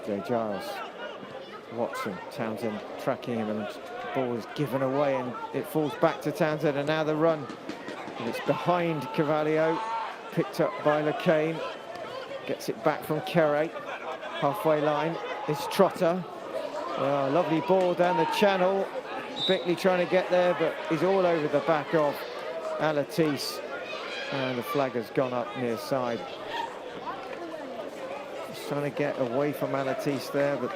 Jay Giles. Watson. Townsend tracking him, and the ball is given away and it falls back to Townsend, and now the run. And it's behind Carvalho. Picked up by LeCain. Gets it back from Kerry. Halfway line is Trotter. Well, lovely ball down the channel. Bickley trying to get there, but he's all over the back of Alatis. And the flag has gone up near side. Just trying to get away from Alatis there, but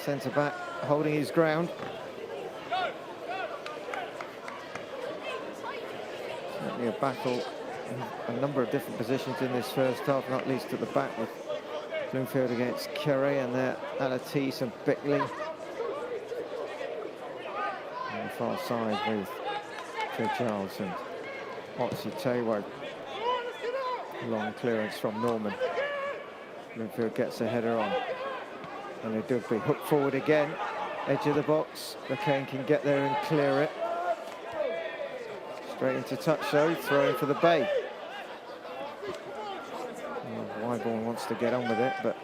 centre back holding his ground. Certainly a battle in a number of different positions in this first half, not least at the back with Bloomfield against Kerry, and there Alatis and Bickley. On the far side with Joe Charles and Otsi-Tewo. Long clearance from Norman. Bloomfield gets a header on. And they do be hooked forward again. Edge of the box. LeCain can get there and clear it. Straight into touch though, throwing for the Bay. Well, Wyborn wants to get on with it, but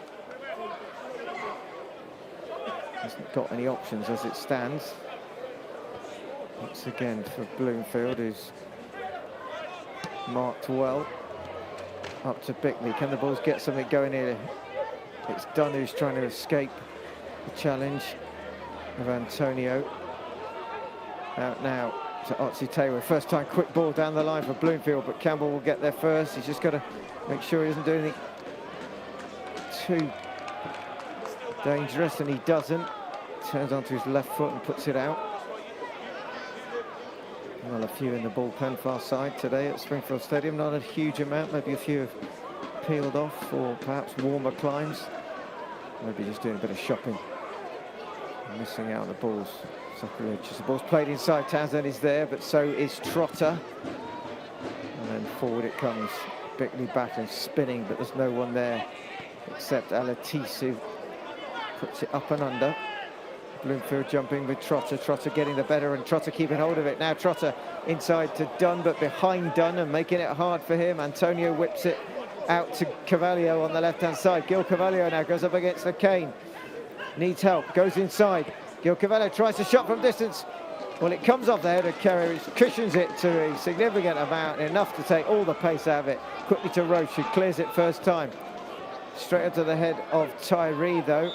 hasn't got any options as it stands. Once again for Bloomfield, who's marked well. Up to Bickley. Can the Bulls get something going here? It's Dunn who's trying to escape the challenge of Antonio. Out now to Otsi-Tewo. First time quick ball down the line for Bloomfield, but Campbell will get there first. He's just got to make sure he doesn't do anything too dangerous, and he doesn't. Turns onto his left foot and puts it out. Well, a few in the bullpen far side today at Springfield Stadium. Not a huge amount, maybe a few have peeled off, or perhaps warmer climes. Maybe just doing a bit of shopping. Missing out on the balls. Sacrilege. The ball's played inside. Townsend is there, but so is Trotter. And then forward it comes. Bickley battling, spinning, but there's no one there except Alatis, who puts it up and under. Bloomfield jumping with Trotter. Trotter getting the better, and Trotter keeping hold of it. Now Trotter inside to Dunn, but behind Dunn and making it hard for him. Antonio whips it out to Carvalho on the left-hand side. Gil Carvalho now goes up against LeCain. Needs help, goes inside. Gil Carvalho tries to shot from distance. Well, it comes off the head of Kerry, which cushions it to a significant amount, enough to take all the pace out of it. Quickly to Roche, who clears it first time. Straight up to the head of Tyree, though.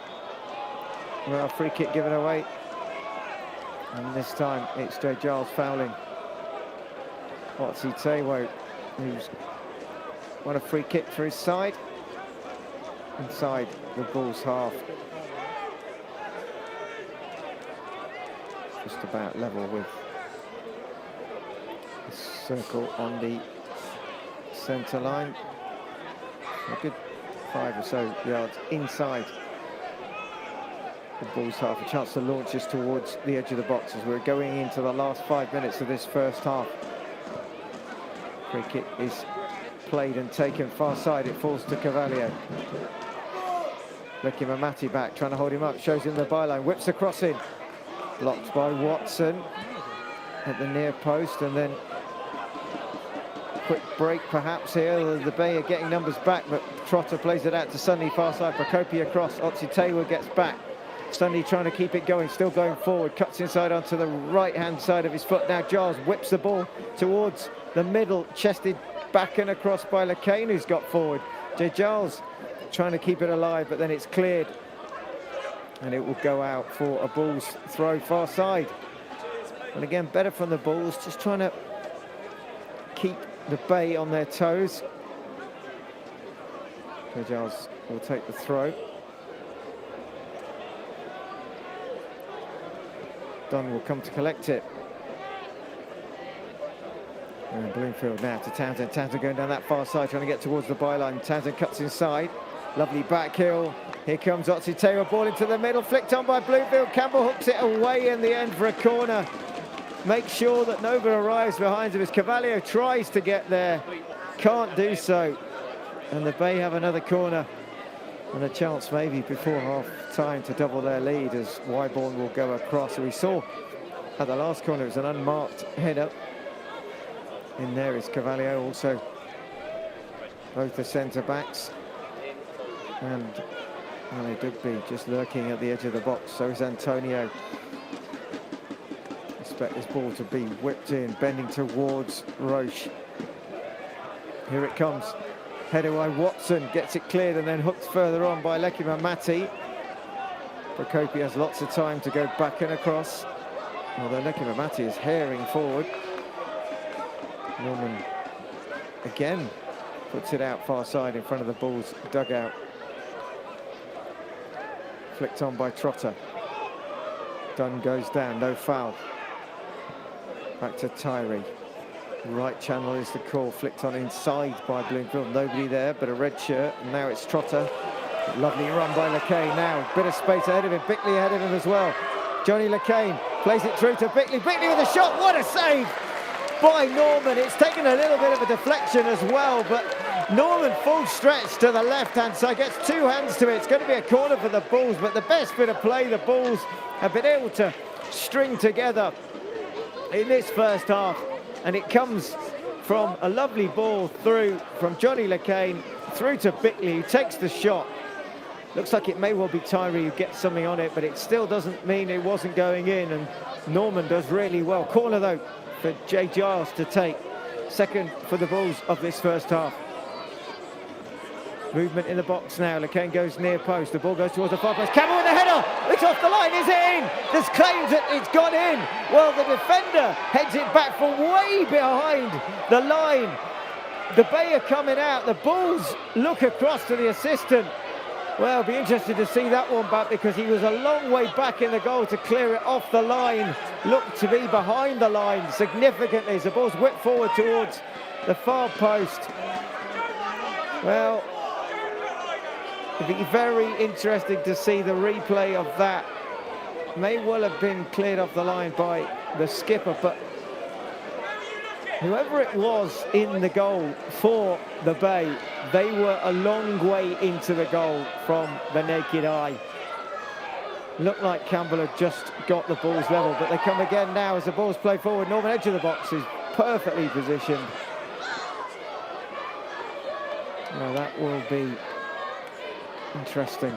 Well, free kick given away. And this time it's Jay Giles fouling Otsi-Tewo, who's won a free kick for his side. inside the Bulls half. Just about level with the circle on the centre line. A good 5 or so yards inside the Bulls half. A chance to launch this towards the edge of the box as we're going into the last 5 minutes of this first half. Free kick is played and taken far side. It falls to Carvalho. Beckenham back, trying to hold him up. Shows him the byline. Whips across in. Blocked by Watson at the near post, and then quick break perhaps here. The Bay are getting numbers back, but Trotter plays it out to Sunny far side. Prokopi across. Otsi gets back. Sunny trying to keep it going, still going forward. Cuts inside onto the right-hand side of his foot. Now Giles whips the ball towards the middle, chested back and across by Lacane, who's got forward. Jay Giles trying to keep it alive, but then it's cleared. And it will go out for a Bulls throw far side. And again, better from the Bulls, just trying to keep the Bay on their toes. Jay Giles will take the throw. Dunn will come to collect it. And Bloomfield now to Townsend. Townsend going down that far side, trying to get towards the byline. Townsend cuts inside. Lovely back heel. Here comes Otsi, ball into the middle, flicked on by Bloomfield. Campbell hooks it away in the end for a corner. Make sure that Nova arrives behind him as Carvalho tries to get there. Can't do so. And the Bay have another corner and a chance maybe before half time to double their lead as Wyborn will go across. We saw at the last corner it was an unmarked header. In there is Carvalho, also both the centre backs. And Ali Digby just lurking at the edge of the box. So is Antonio. Expect this ball to be whipped in, bending towards Roche. Here it comes. Header by Watson, gets it cleared and then hooked further on by Lekimamati. Prokopi has lots of time to go back and across. Although Lekimamati is herring forward. Norman again puts it out far side in front of the Bulls dugout. Flicked on by Trotter. Dunn goes down, no foul. Back to Tyree. Right channel is the call, flicked on inside by Bloomfield. Nobody there but a red shirt, and now it's Trotter. Lovely run by Lacane now. Bit of space ahead of him, Bickley ahead of him as well. Johnny Lacane plays it through to Bickley. Bickley with a shot, what a save by Norman. It's taken a little bit of a deflection as well, but Norman full stretch to the left-hand side, gets two hands to it. It's going to be a corner for the Bulls, but the best bit of play the Bulls have been able to string together in this first half. And it comes from a lovely ball through from Johnny Lacane through to Bickley, who takes the shot. Looks like it may well be Tyree who gets something on it, but it still doesn't mean it wasn't going in, and Norman does really well. Corner though for Jay Giles to take. Second for the Bulls of this first half. Movement in the box now. Lacane goes near post. The ball goes towards the far post. Campbell with the header. It's off the line. Is it in? There's claims that it's gone in. Well, the defender heads it back from way behind the line. The Bay are coming out. The Bulls look across to the assistant. Well, I'll be interested to see that one back because he was a long way back in the goal to clear it off the line. Looked to be behind the line significantly as the ball's whipped forward towards the far post. Well, it'd be very interesting to see the replay of that. May well have been cleared off the line by the skipper, but whoever it was in the goal for the Bay, they were a long way into the goal from the naked eye. Looked like Campbell had just got the balls level, but they come again now as the ball's played forward. Norman edge of the box is perfectly positioned. Well, that will be interesting.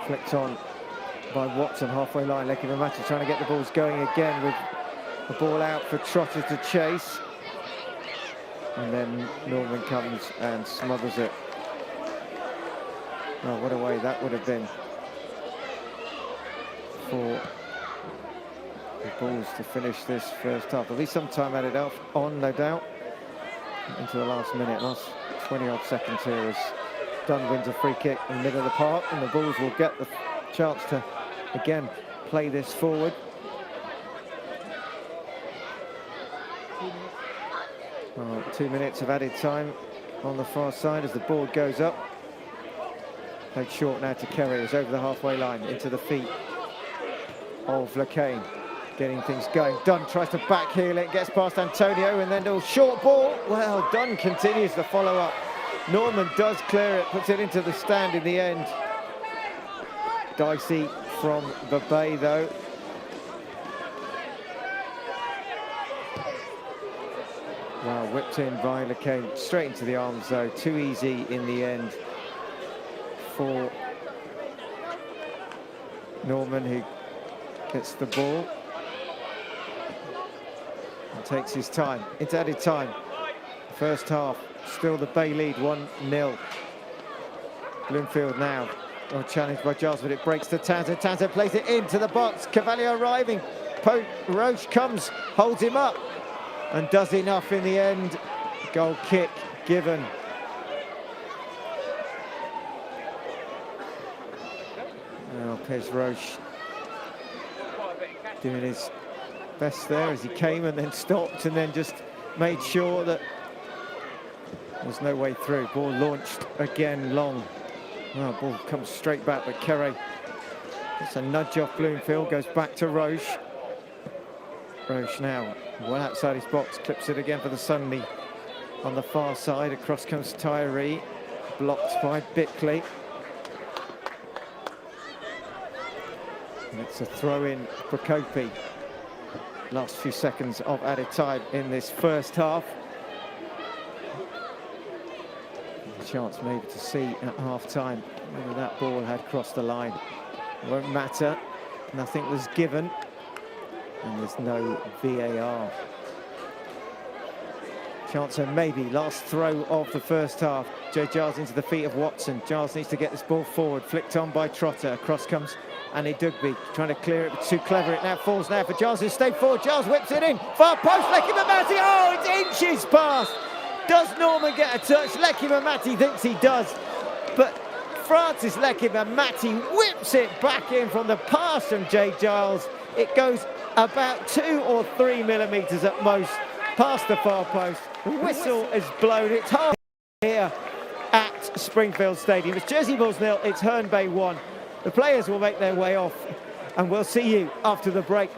Flicked on by Watson, halfway line. Lekimamati trying to get the balls going again with the ball out for Trotter to chase. And then Norman comes and smothers it. Oh, what a way that would have been for the Bulls to finish this first half. There'll be some time added on, no doubt. into the last minute, last 20-odd seconds here as Dunn wins a free kick in the middle of the park, and the Bulls will get the chance to, again, play this forward. Well, 2 minutes of added time on the far side as the board goes up. Played short now to Kerry, is over the halfway line, into the feet of Lacane. Getting things going. Dunn tries to backheel it, gets past Antonio, and then a short ball. Well, Dunn continues the follow-up. Norman does clear it, puts it into the stand in the end. Dicey from the Bay, though. Well, whipped in by Lacane, straight into the arms, though. Too easy in the end for Norman, who gets the ball and takes his time. It's added time. First half, still the Bay lead, 1-0. Bloomfield now, challenged by Giles, but it breaks to Townsend. Townsend plays it into the box. Cavalier arriving. Roche comes, holds him up, and does enough in the end. Goal kick given. Now Pez Roche doing his best there as he came and then stopped and then just made sure that there's no way through. Ball launched again long. Well, ball comes straight back, but Kerry gets a nudge off Bloomfield, goes back to Roche. Roche now well outside his box, clips it again for the Sunday on the far side. Across comes Tyree, blocked by Bickley. And it's a throw in for Kopi. Last few seconds of added time in this first half. A chance maybe to see at half-time whether that ball had crossed the line. It won't matter. Nothing was given. And there's no VAR. Chance of maybe last throw of the first half. Joe Giles into the feet of Watson. Giles needs to get this ball forward. Flicked on by Trotter. Across comes Annie Dugby, trying to clear it, but too clever. It now falls now for Giles, who's stayed forward. Giles whips it in. Far post, Lecky Mamati. Oh, it's inches past. Does Norman get a touch? Lecky Mamati thinks he does. But Francis Lecky Mamati whips it back in from the pass from Jay Giles. It goes about 2 or 3 millimetres at most past the far post. The whistle is blown. It's half here at Springfield Stadium. It's Jersey Bulls 0, it's Herne Bay 1. The players will make their way off, and we'll see you after the break.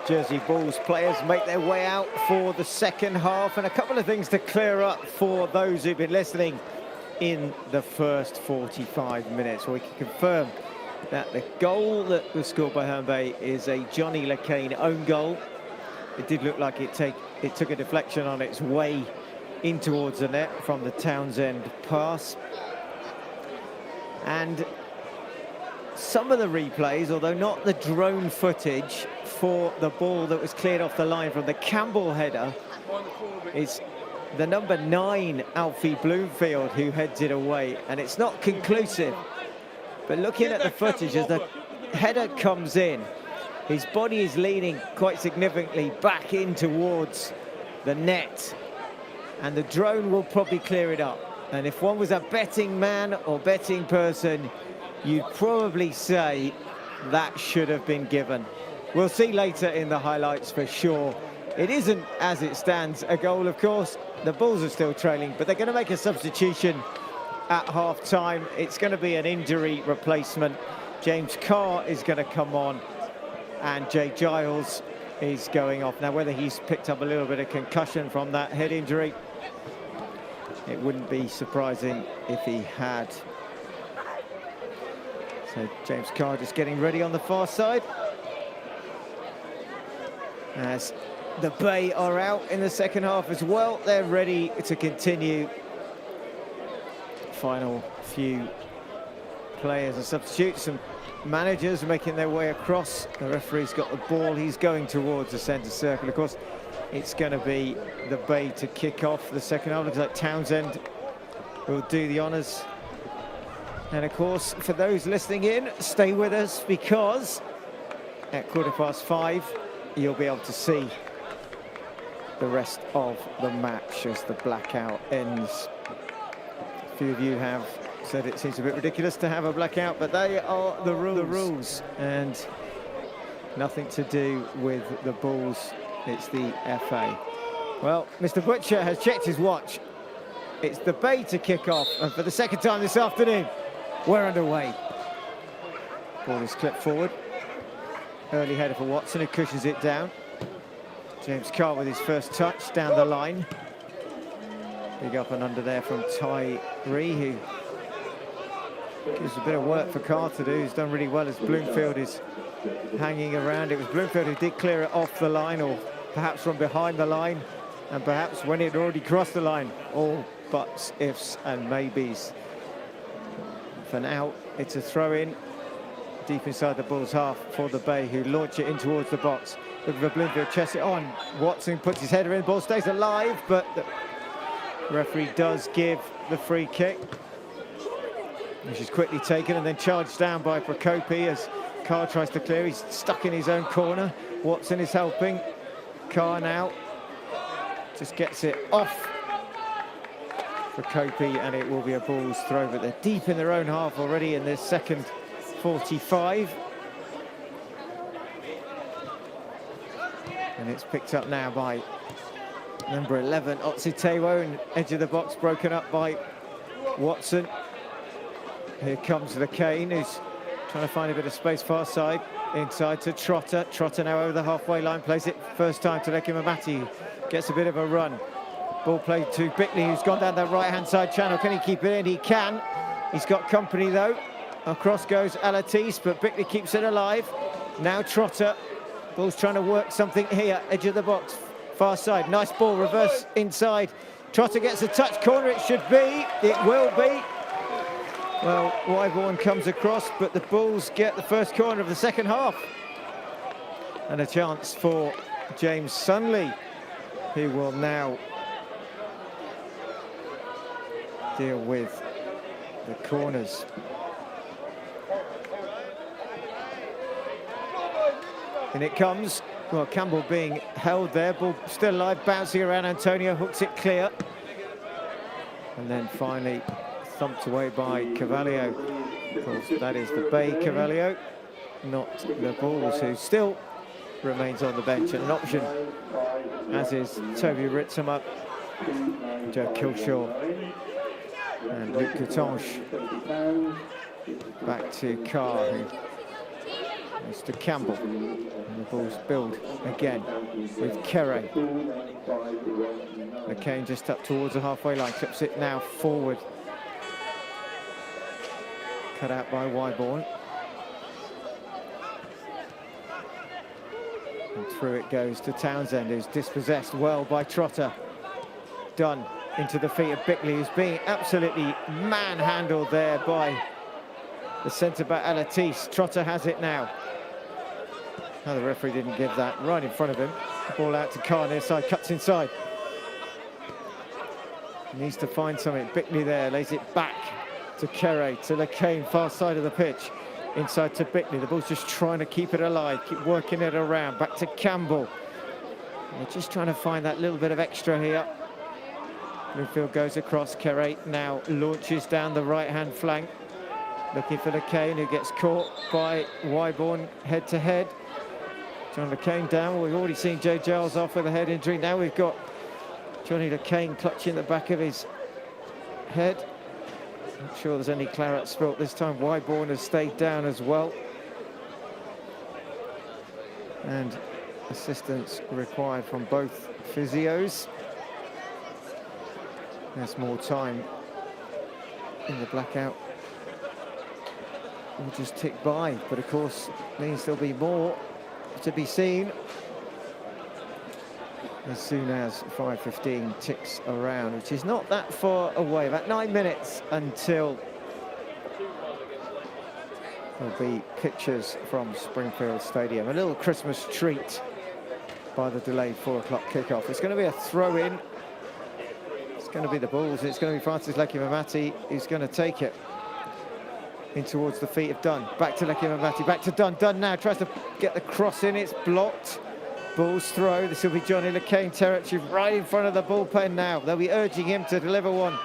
Jersey Bulls players make their way out for the second half, and a couple of things to clear up for those who've been listening in the first 45 minutes. We can confirm that the goal that was scored by Herne Bay is a Johnny LeCain own goal. It did look like it took a deflection on its way in towards the net from the Townsend pass. And some of the replays, although not the drone footage for the ball that was cleared off the line from the Campbell header, is the number 9 Alfie Bloomfield who heads it away, and it's not conclusive. But looking at the footage, as the header comes in, his body is leaning quite significantly back in towards the net, and the drone will probably clear it up. And if one was a betting man or betting person, you'd probably say that should have been given. We'll see later in the highlights for sure. It isn't, as it stands, a goal, of course. The Bulls are still trailing, but they're going to make a substitution at half-time. It's going to be an injury replacement. James Carr is going to come on, and Jay Giles is going off. Now, whether he's picked up a little bit of concussion from that head injury, it wouldn't be surprising if he had. So James Carr just getting ready on the far side, as the Bay are out in the second half as well. They're ready to continue. Final few players and substitutes and managers making their way across. The referee's got the ball. He's going towards the centre circle. Of course, it's going to be the Bay to kick off the second half. Looks like Townsend will do the honours. And of course, for those listening in, stay with us, because at 5:15, you'll be able to see the rest of the match as the blackout ends. A few of you have said it seems a bit ridiculous to have a blackout, but they are the rules, and nothing to do with the Bulls. It's the FA. Well, Mr. Butcher has checked his watch. It's the Bay to kick off, and for the second time this afternoon, we're underway. Ball is clipped forward. Early header for Watson, who cushions it down. James Carr with his first touch down the line. Big up and under there from Tyree, who gives a bit of work for Carr to do. He's done really well as Bloomfield is hanging around. It was Bloomfield who did clear it off the line, or perhaps from behind the line, and perhaps when it had already crossed the line. All buts, ifs and maybes. For now, it's a throw-in deep inside the Bulls' half for the Bay, who launch it in towards the box. Looking for Bloomfield, chests it on. Watson puts his header in, ball stays alive, but the referee does give the free kick, which is quickly taken and then charged down by Procopi as Carr tries to clear. He's stuck in his own corner. Watson is helping. Carr now just gets it off Procopi, and it will be a Bulls throw, but they're deep in their own half already in this second 45. And it's picked up now by number 11, Otsitewo, and edge of the box broken up by Watson. Here comes LeCain, who's trying to find a bit of space far side, inside to Trotter. Trotter now over the halfway line, plays it first time to Lekimamati, who gets a bit of a run. Ball played to Bickley, who's gone down that right-hand side channel. Can he keep it in? He can. He's got company, though. Across goes Alatis, but Bickley keeps it alive. Now Trotter. Ball's trying to work something here, edge of the box, far side. Nice ball, reverse inside. Trotter gets a touch, corner it should be. It will be. Well, Wyborn comes across, but the Bulls get the first corner of the second half. And a chance for James Sunley, who will now deal with the corners. And it comes. Well, Campbell being held there, ball still alive, bouncing around. Antonio hooks it clear, and then finally thumped away by Carvalho. Of course, that is the Bay Carvalho, not the Bulls, who still remains on the bench, and an option, as is Toby Ritzemer, Joe Kilshaw, and Luc Coutange. Back to Carr, who It's to Campbell. And the ball's billed again with Herne. McCain just up towards the halfway line, clips it now forward. Cut out by Wyborn. And through it goes to Townsend, who's dispossessed well by Trotter. Dunn into the feet of Bickley, who's being absolutely manhandled there by the centre-back Alatis. Trotter has it now. No, the referee didn't give that. Right in front of him. Ball out to Carr near side, cuts inside. Needs to find something. Bickley there, lays it back to Herne, to Lacane, far side of the pitch. Inside to Bickley. The ball's just trying to keep it alive, keep working it around. Back to Campbell. They're just trying to find that little bit of extra here. Bloomfield goes across. Herne now launches down the right-hand flank. Looking for Lacane, who gets caught by Wyborn head to head. John Lacane down. We've already seen Jay Giles off with a head injury. Now we've got Johnny Lacane clutching the back of his head. Not sure there's any claret spilt this time. Wyborn has stayed down as well. And assistance required from both physios. There's more time in the blackout. We'll just tick by, but of course means there'll be more to be seen as soon as 5:15 ticks around, which is not that far away. About 9 minutes until there'll be pictures from Springfield Stadium. A little Christmas treat by the delayed 4 o'clock kickoff. It's going to be a throw-in. It's going to be the Bulls. It's going to be Francis Lecky-Mamati who's going to take it in towards the feet of Dunn. Back to Lecky-Mamati, back to Dunn. Dunn now tries to get the cross in. It's blocked. Bulls throw. This will be Johnny Lacane territory right in front of the bullpen now. They'll be urging him to deliver one.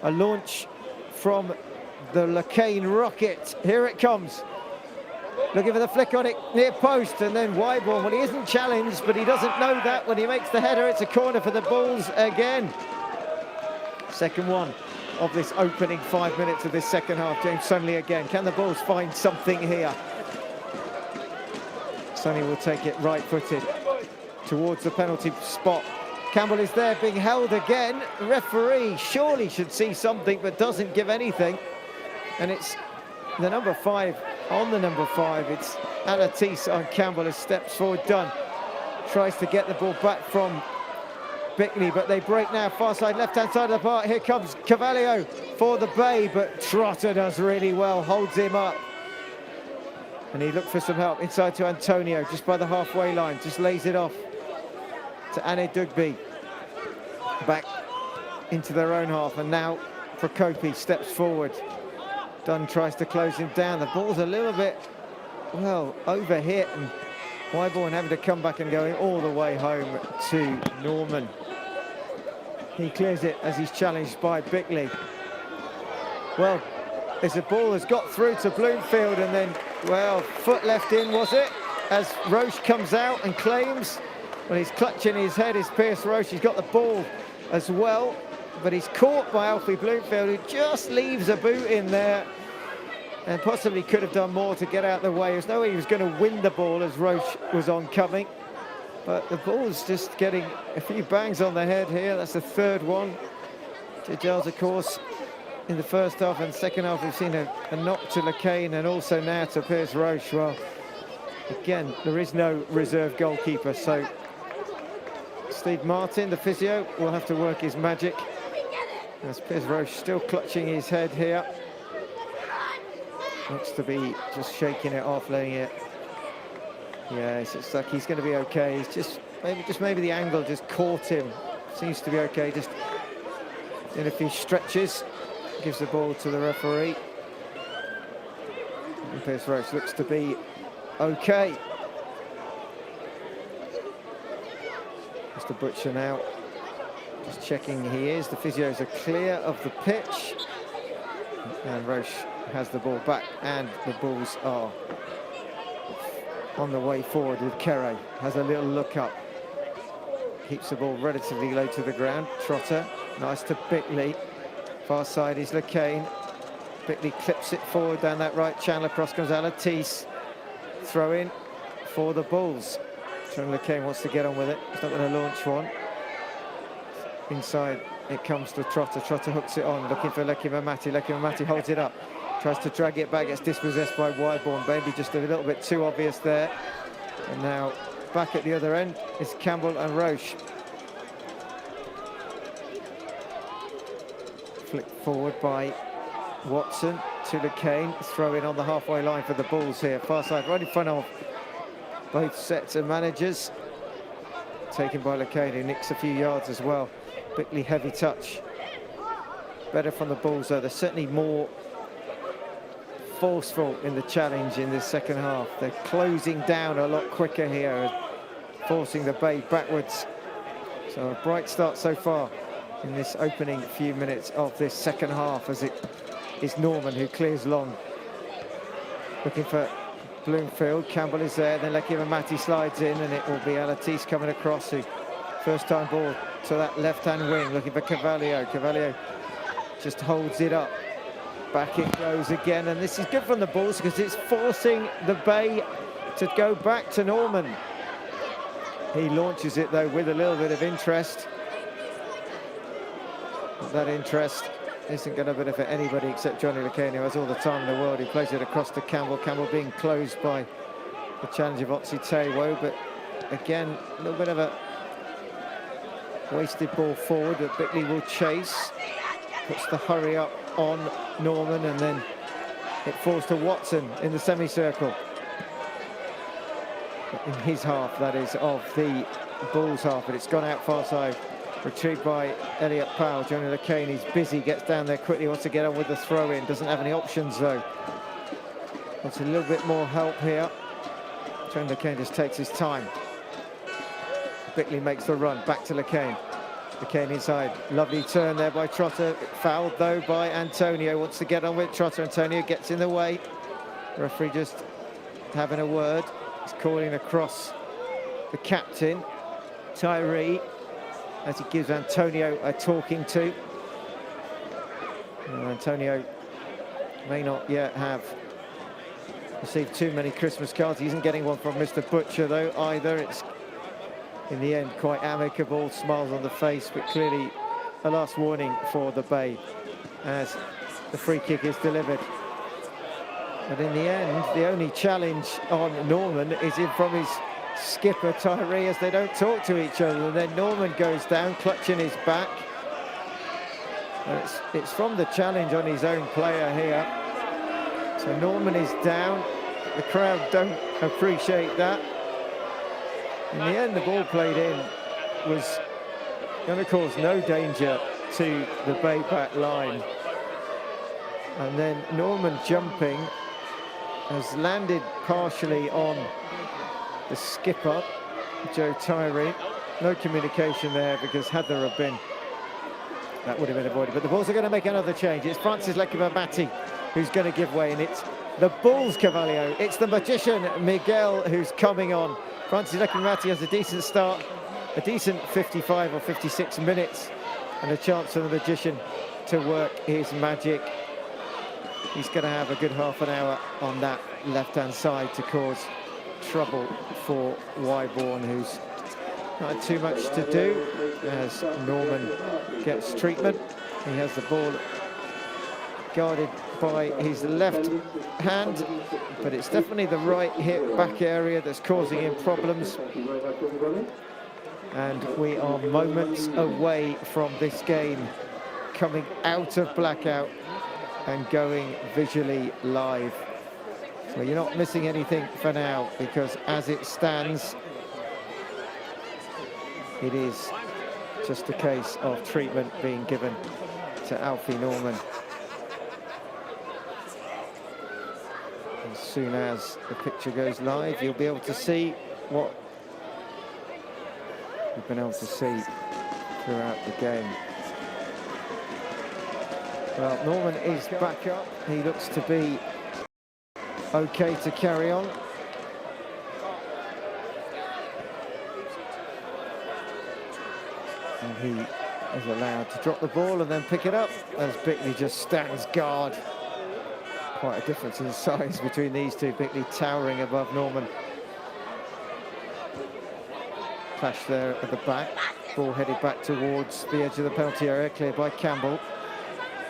A launch from the Lacane rocket. Here it comes. Looking for the flick on it, near post, and then Wyborn. Well, he isn't challenged, but he doesn't know that when he makes the header. It's a corner for the Bulls again. Second one of this opening 5 minutes of this second half. James Sunley again. Can the Bulls find something here? Sunny will take it right-footed towards the penalty spot. Campbell is there being held again. The referee surely should see something, but doesn't give anything. And it's the number 5 on the number 5. It's Alatis on Campbell as steps forward. Dunn tries to get the ball back from Bickley, but they break now. Far side, left-hand side of the park. Here comes Cavallio for the Bay, but Trotter does really well, holds him up. And he looked for some help inside to Antonio, just by the halfway line, just lays it off to Anne Dugby. Back into their own half, and now Procopi steps forward. Dunn tries to close him down. The ball's a little bit, well, overhit, and Wyborn having to come back and going all the way home to Norman. He clears it as he's challenged by Bickley. Well, as the ball has got through to Bloomfield, and then, well, foot left in, was it? As Roche comes out and claims, well, he's clutching his head, is Pierce Roche. He's got the ball as well, but he's caught by Alfie Bloomfield, who just leaves a boot in there and possibly could have done more to get out of the way. There's no way he was going to win the ball as Roche was oncoming, but the ball's just getting a few bangs on the head here. That's the third one. Giles, of course, in the first half and second half, we've seen a knock to Lacane and also now to Pierce Roche. Well, again, there is no reserve goalkeeper, so Steve Martin, the physio, will have to work his magic. As Pierce Roche still clutching his head here. Looks to be just shaking it off, letting it. Yeah, it's like he's going to be okay. He's just maybe the angle just caught him. Seems to be okay. Just in a few stretches. Gives the ball to the referee. And Pierce Roche looks to be okay. Mr. Butcher now just checking he is. The physios are clear of the pitch. And Roche has the ball back, and the Bulls are on the way forward with Herne. Has a little look up. Keeps the ball relatively low to the ground. Trotter, nice to Bickley. Far side is Lacane. Bickley clips it forward down that right channel. Across comes Alatis. throw in for the Bulls. Johnny Kane wants to get on with it. He's not going to launch one. Inside it comes to Trotter. Trotter hooks it on, looking for Lecky Mamati. Lecky Mamati holds it up, tries to drag it back, gets dispossessed by Wyborn. Maybe just a little bit too obvious there. And now back at the other end is Campbell and Roche. Flicked forward by Watson to Kane. Throw in on the halfway line for the Bulls here. Far side, right in front of both sets of managers. Taken by Kane, who nicks a few yards as well. Bickley heavy touch. Better from the Bulls though. They're certainly more forceful in the challenge in this second half. They're closing down a lot quicker here, forcing the Bay backwards. So a bright start so far in this opening few minutes of this second half, as it is Norman who clears long. Looking for Bloomfield. Campbell is there, then Lecky Mamati slides in, and it will be Alatis coming across, who first time ball to that left-hand wing, looking for Carvalho. Carvalho just holds it up. Back it goes again, and this is good from the Bulls because it's forcing the Bay to go back to Norman. He launches it though with a little bit of interest. But that interest isn't going to benefit anybody except Johnny Lacane, who has all the time in the world. He plays it across to Campbell. Campbell being closed by the challenge of Otsi Tewo, but again, a little bit of a wasted ball forward that Bickley will chase. Puts the hurry up on Norman, and then it falls to Watson in the semicircle. In his half, that is, of the Bulls half, but it's gone out far side. Retrieved by Elliot Powell. Johnny Lacane, he's busy, gets down there quickly, wants to get on with the throw-in. Doesn't have any options though. Wants a little bit more help here. Johnny Lacane just takes his time. Bickley makes the run, back to Lacane. Lacane inside, lovely turn there by Trotter. Fouled though by Antonio, wants to get on with Trotter. Antonio gets in the way. Referee just having a word. He's calling across the captain, Tyree, as he gives Antonio a talking to. Well, Antonio may not yet have received too many Christmas cards. He isn't getting one from Mr. Butcher though either. It's in the end quite amicable, smiles on the face, but clearly a last warning for the Bay as the free kick is delivered. But in the end, the only challenge on Norman is in from his skipper Tyree, as they don't talk to each other. And then Norman goes down, clutching his back. And it's from the challenge on his own player here. So Norman is down. The crowd don't appreciate that. In the end, the ball played in was going to cause no danger to the Bay back line. And then Norman jumping has landed partially on the skipper, Joe Tyree. No communication there, because had there have been, that would have been avoided. But the Bulls are going to make another change. It's Francis Lekimamati who's going to give way, and it's the Bulls Carvalho. It's the magician Miguel who's coming on. Francis Lekimamati has a decent start, a decent 55 or 56 minutes, and a chance for the magician to work his magic. He's going to have a good half an hour on that left-hand side to cause trouble for Wyborn, who's not had too much to do as Norman gets treatment. He has the ball guarded by his left hand, but it's definitely the right hip back area that's causing him problems. And we are moments away from this game coming out of blackout and going visually live. So you're not missing anything for now, because as it stands, it is just a case of treatment being given to Alfie Norman. As soon as the picture goes live, you'll be able to see what we've been able to see throughout the game. Well, Norman is back up. He looks to be okay to carry on. And he is allowed to drop the ball and then pick it up as Bickley just stands guard Quite a difference in size between these two, Bickley towering above Norman. Clash there at the back. Ball headed back towards the edge of the penalty area, cleared by Campbell.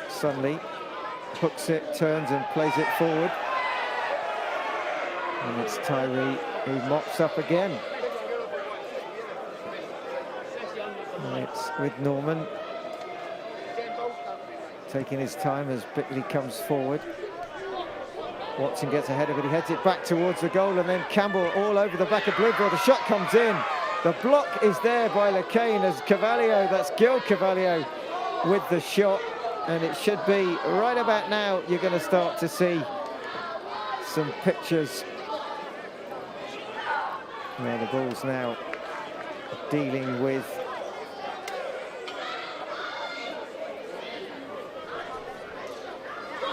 Sunley hooks it, turns and plays it forward. And it's Tyree who mops up again. And it's with Norman taking his time as Bickley comes forward. Watson gets ahead of it, he heads it back towards the goal, and then Campbell all over the back of Bloomfield. The shot comes in. The block is there by Lecain as Carvalho, that's Gil Carvalho, with the shot. And it should be right about now you're going to start to see some pictures where the ball's now dealing with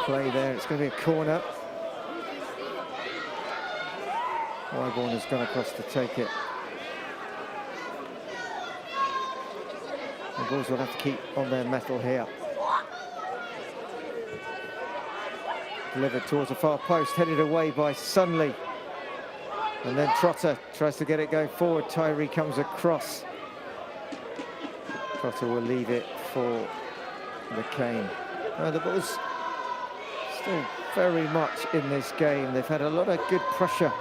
play there. It's going to be a corner. Wyborn has gone across to take it. The Bulls will have to keep on their mettle here. Delivered towards the far post, headed away by Sunley. And then Trotter tries to get it going forward. Tyree comes across. Trotter will leave it for Lecain. The Bulls still very much in this game. They've had a lot of good pressure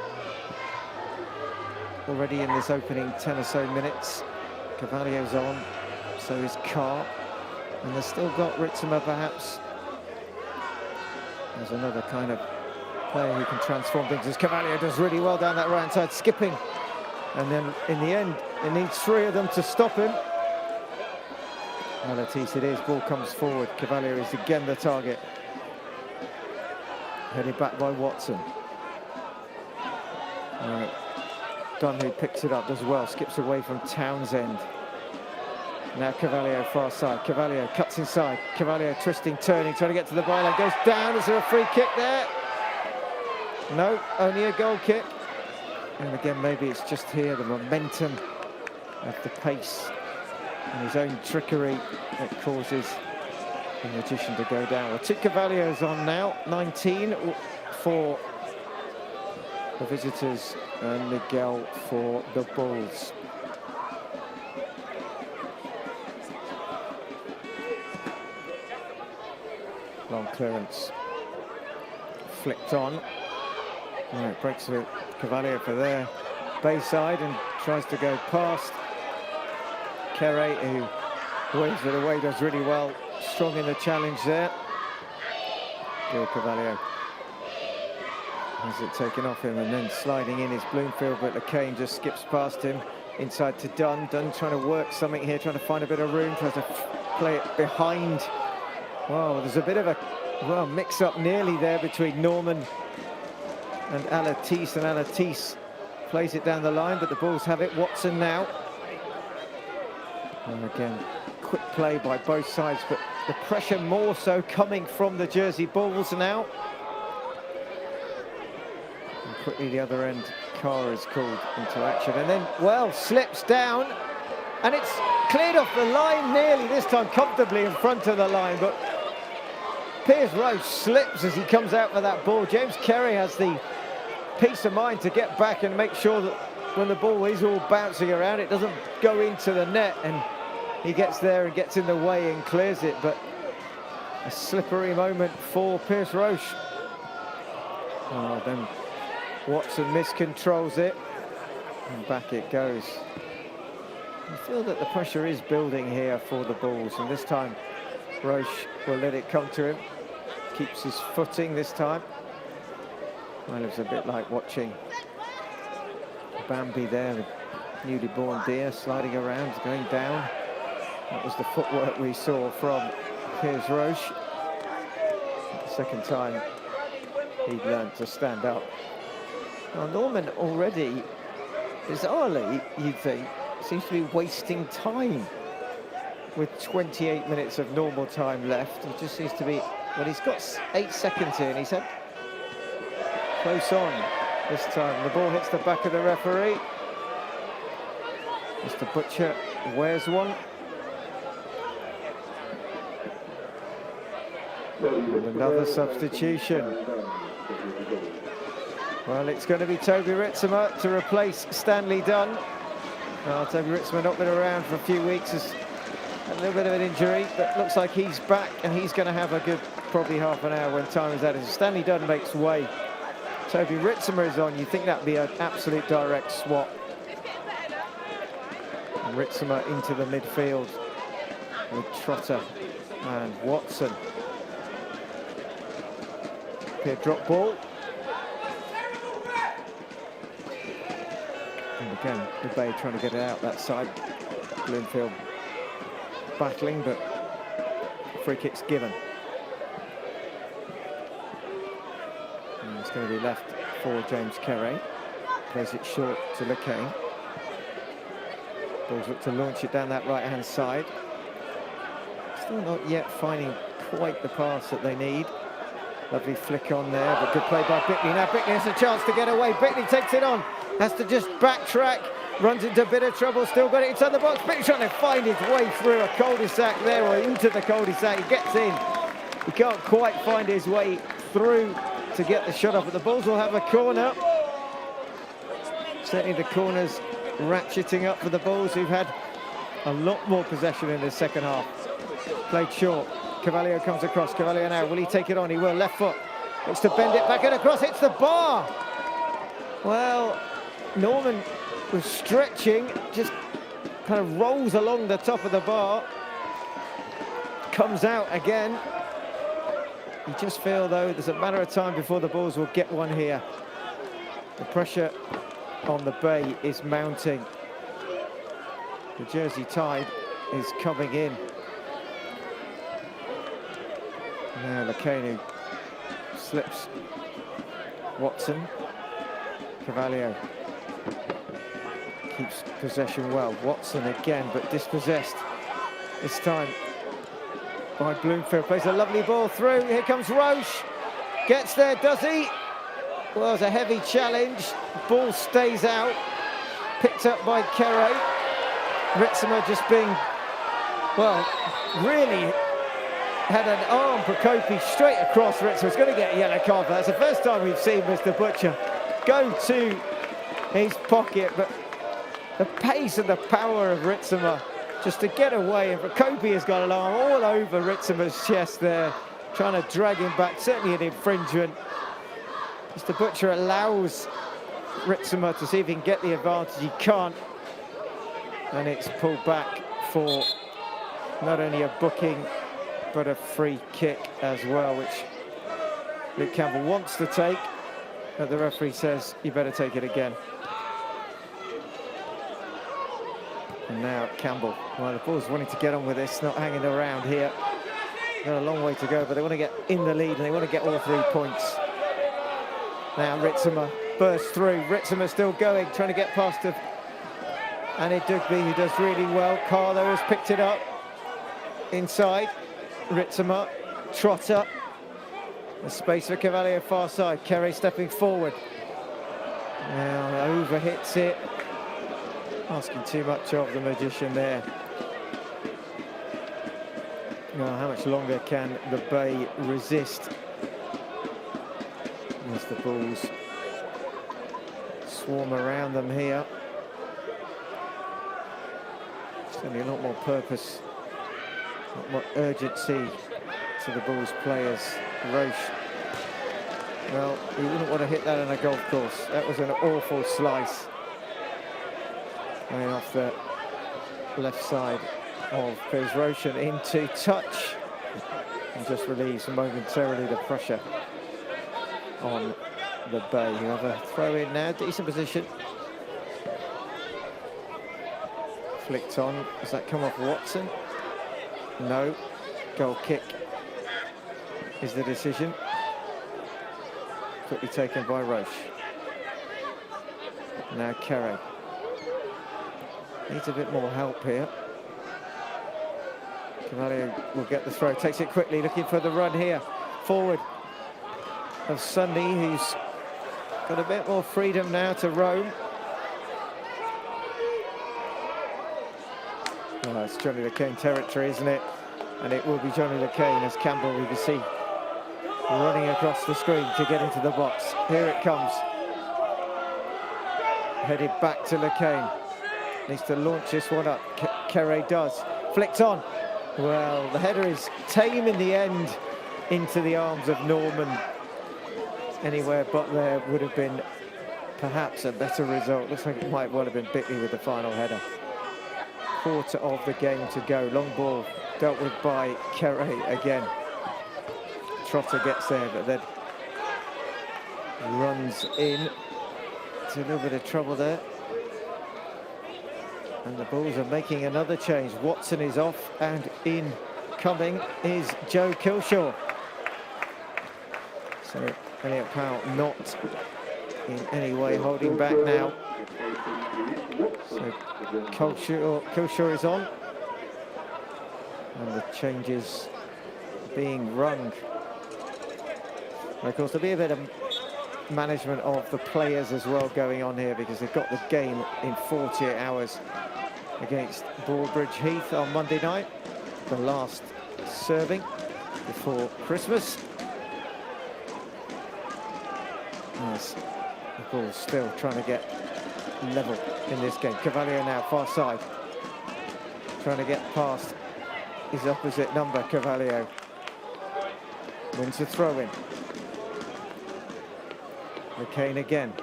already in this opening 10 or so minutes. Carvalho's on, so is Carr. And they've still got Ritzema perhaps. There's another kind of player who can transform things, as Carvalho does really well down that right-hand side, skipping. And then in the end, it needs three of them to stop him. Alatis it is, ball comes forward. Carvalho is again the target. Headed back by Watson. Dunn, who picks it up, as well, skips away from Townsend. Now Carvalho far side. Carvalho cuts inside. Carvalho twisting, turning, trying to get to the byline. Goes down. Is there a free kick there? No, only a goal kick. And again, maybe it's just here the momentum of the pace and his own trickery that causes the magician to go down. Well, Tit Carvalho's on now, 19 for the visitors and Miguel for the Bulls. Long clearance, flicked on. It breaks with Carvalho for their Bayside and tries to go past Kere, who waves it away, does really well, strong in the challenge there. Gil Carvalho has it taken off him, and then sliding in is Bloomfield, but Lecain just skips past him inside to Dunn. Dunn trying to work something here, trying to find a bit of room, tries to play it behind. Wow, there's a bit of a mix-up nearly there between Norman and Alatis, and Alatis plays it down the line, but the Bulls have it. Watson now. And again, quick play by both sides, but the pressure more so coming from the Jersey Bulls now. And quickly the other end, Carr is called into action, and then, well, slips down, and it's cleared off the line nearly, this time comfortably in front of the line, but Piers Roche slips as he comes out for that ball. James Kerry has the peace of mind to get back and make sure that when the ball is all bouncing around, it doesn't go into the net, and he gets there and gets in the way and clears it. But a slippery moment for Piers Roche. Oh, then Watson miscontrols it, and back it goes. I feel that the pressure is building here for the Bulls, and this time Roche will let it come to him. Keeps his footing this time. Well, it was a bit like watching Bambi there, the newly born deer, sliding around, going down. That was the footwork we saw from Piers Roche. The second time he'd learned to stand up. Now, Norman already, bizarrely, you'd think, seems to be wasting time with 28 minutes of normal time left. He just seems to be, well, he's got 8 seconds here, and he's had close on this time. The ball hits the back of the referee. Mr. Butcher wears one. And another substitution. Well, it's going to be Toby Ritzemer to replace Stanley Dunn. Well, Toby Ritzemer not been around for a few weeks, has a little bit of an injury, but looks like he's back, and he's going to have a good probably half an hour when time is added. Stanley Dunn makes way. Toby Ritzemer is on. You think that'd be an absolute direct swap. And Ritzemer into the midfield with Trotter and Watson. Here, drop ball. And again, the Bay trying to get it out that side. Bloomfield battling, but free kick's given. And it's going to be left for James Kerry. Plays it short to LeCain. Bulls look to launch it down that right-hand side. Still not yet finding quite the pass that they need. Lovely flick on there, but good play by Bickley. Now Bickley has a chance to get away. Bickley takes it on, has to just backtrack, runs into a bit of trouble, still got it inside the box. Bickley trying to find his way through a cul-de-sac there, or into the cul-de-sac. He gets in. He can't quite find his way through to get the shot off, but the Bulls will have a corner. Certainly the corners ratcheting up for the Bulls, who've had a lot more possession in the second half. Played short. Cavalier comes across. Cavalier now, will he take it on? He will. Left foot. Looks to bend it back and across. Hits the bar. Well, Norman was stretching, just kind of rolls along the top of the bar. Comes out again. You just feel, though, there's a matter of time before the Bulls will get one here. The pressure on the Bay is mounting. The Jersey Tide is coming in. Now LeCain who slips Watson. Cavalier keeps possession well. Watson again, but dispossessed this time by Bloomfield. Plays a lovely ball through. Here comes Roche. Gets there, does he? Well, it's a heavy challenge. Ball stays out. Picked up by Kerry. Ritzemer just being, well, really had an arm, Prokopi, straight across. Ritzemer's going to get a yellow card. That's the first time we've seen Mr. Butcher go to his pocket, but the pace and the power of Ritzemer just to get away, and Prokopi has got an arm all over Ritzemer's chest there, trying to drag him back. Certainly an infringement. Mr. Butcher allows Ritzemer to see if he can get the advantage. He can't, and it's pulled back for not only a booking but a free kick as well, which Luke Campbell wants to take, but the referee says you better take it again. And now Campbell. Well, the Bulls wanting to get on with this, not hanging around here. Got a long way to go, but they want to get in the lead and they want to get all 3 points. Now Ritzemer bursts through. Ritzemer still going, trying to get past Annie Dugby, who does really well. Carlo has picked it up inside. Ritzemer, Trotter. The space for Cavalier far side. Kerry stepping forward. Now over hits it. Asking too much of the magician there. Well, how much longer can the Bay resist as the Bulls swarm around them here? Certainly a lot more purpose, a lot more urgency to the Bulls players. Roche, well, he wouldn't want to hit that on a golf course. That was an awful slice. Going off the left side of Piers Roshan into touch, and just relieves momentarily the pressure on the Bay, who have a throw in now. Decent position. Flicked on. Does that come off Watson? No. Goal kick is the decision. Quickly taken by Roche. Now Kerry. Needs a bit more help here. Cavalier will get the throw, takes it quickly, looking for the run here. Forward of Sunday, who's got a bit more freedom now to roam. Well, it's Johnny LeCain territory, isn't it? And it will be Johnny LeCain, as Campbell, we can see, running across the screen to get into the box. Here it comes. Headed back to LeCain. Needs to launch this one up. Herne does. Flicked on. Well, the header is tame in the end into the arms of Norman. Anywhere but there would have been perhaps a better result. Looks like it might well have been Bickley with the final header. Quarter of the game to go. Long ball dealt with by Herne again. Trotter gets there, but then runs in. It's a little bit of trouble there. And the Bulls are making another change. Watson is off, and in coming is Joe Kilshaw. So Elliot Powell not in any way holding back now. So Kilshaw is on. And the changes being rung. And of course, there'll be a bit of management of the players as well going on here, because they've got the game in 48 hours against Broadbridge Heath on Monday night. The last serving before Christmas. As the Bulls still trying to get level in this game. Cavalier now far side. Trying to get past his opposite number, Cavalier. Wins the throw-in. LeCain again.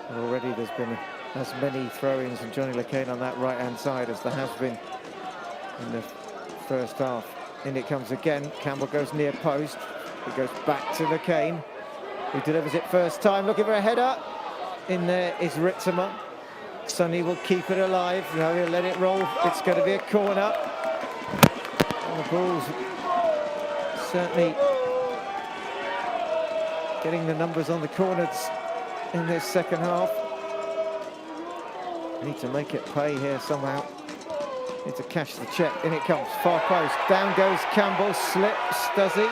And already there's been as many throw-ins from Johnny LeCain on that right-hand side as there has been in the first half. In it comes again. Campbell goes near post. It goes back to LeCain, who delivers it first time. Looking for a header. In there is Ritzema. Sonny will keep it alive. No, he'll let it roll. It's going to be a corner. And the Bulls certainly getting the numbers on the corners in this second half. Need to make it pay here somehow. Need to cash the check. In it comes, far post. Down goes Campbell, slips, does he?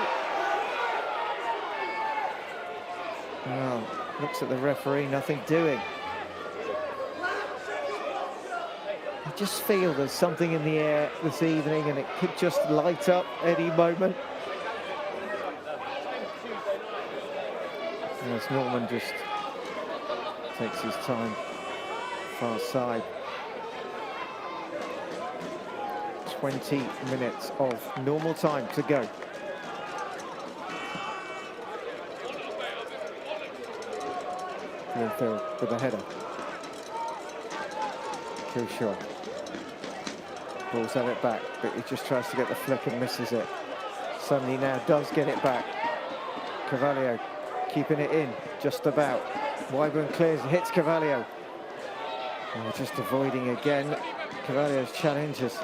Well, looks at the referee, nothing doing. I just feel there's something in the air this evening, and it could just light up any moment. As Norman just takes his time, far side. 20 minutes of normal time to go. Linfield with a header. Kilshaw. Bulls have it back, but he just tries to get the flick and misses it. Suddenly now does get it back. Cavalier keeping it in, just about. Wyburn clears, hits Cavalier. Oh, just avoiding again. Cavalier's challenges.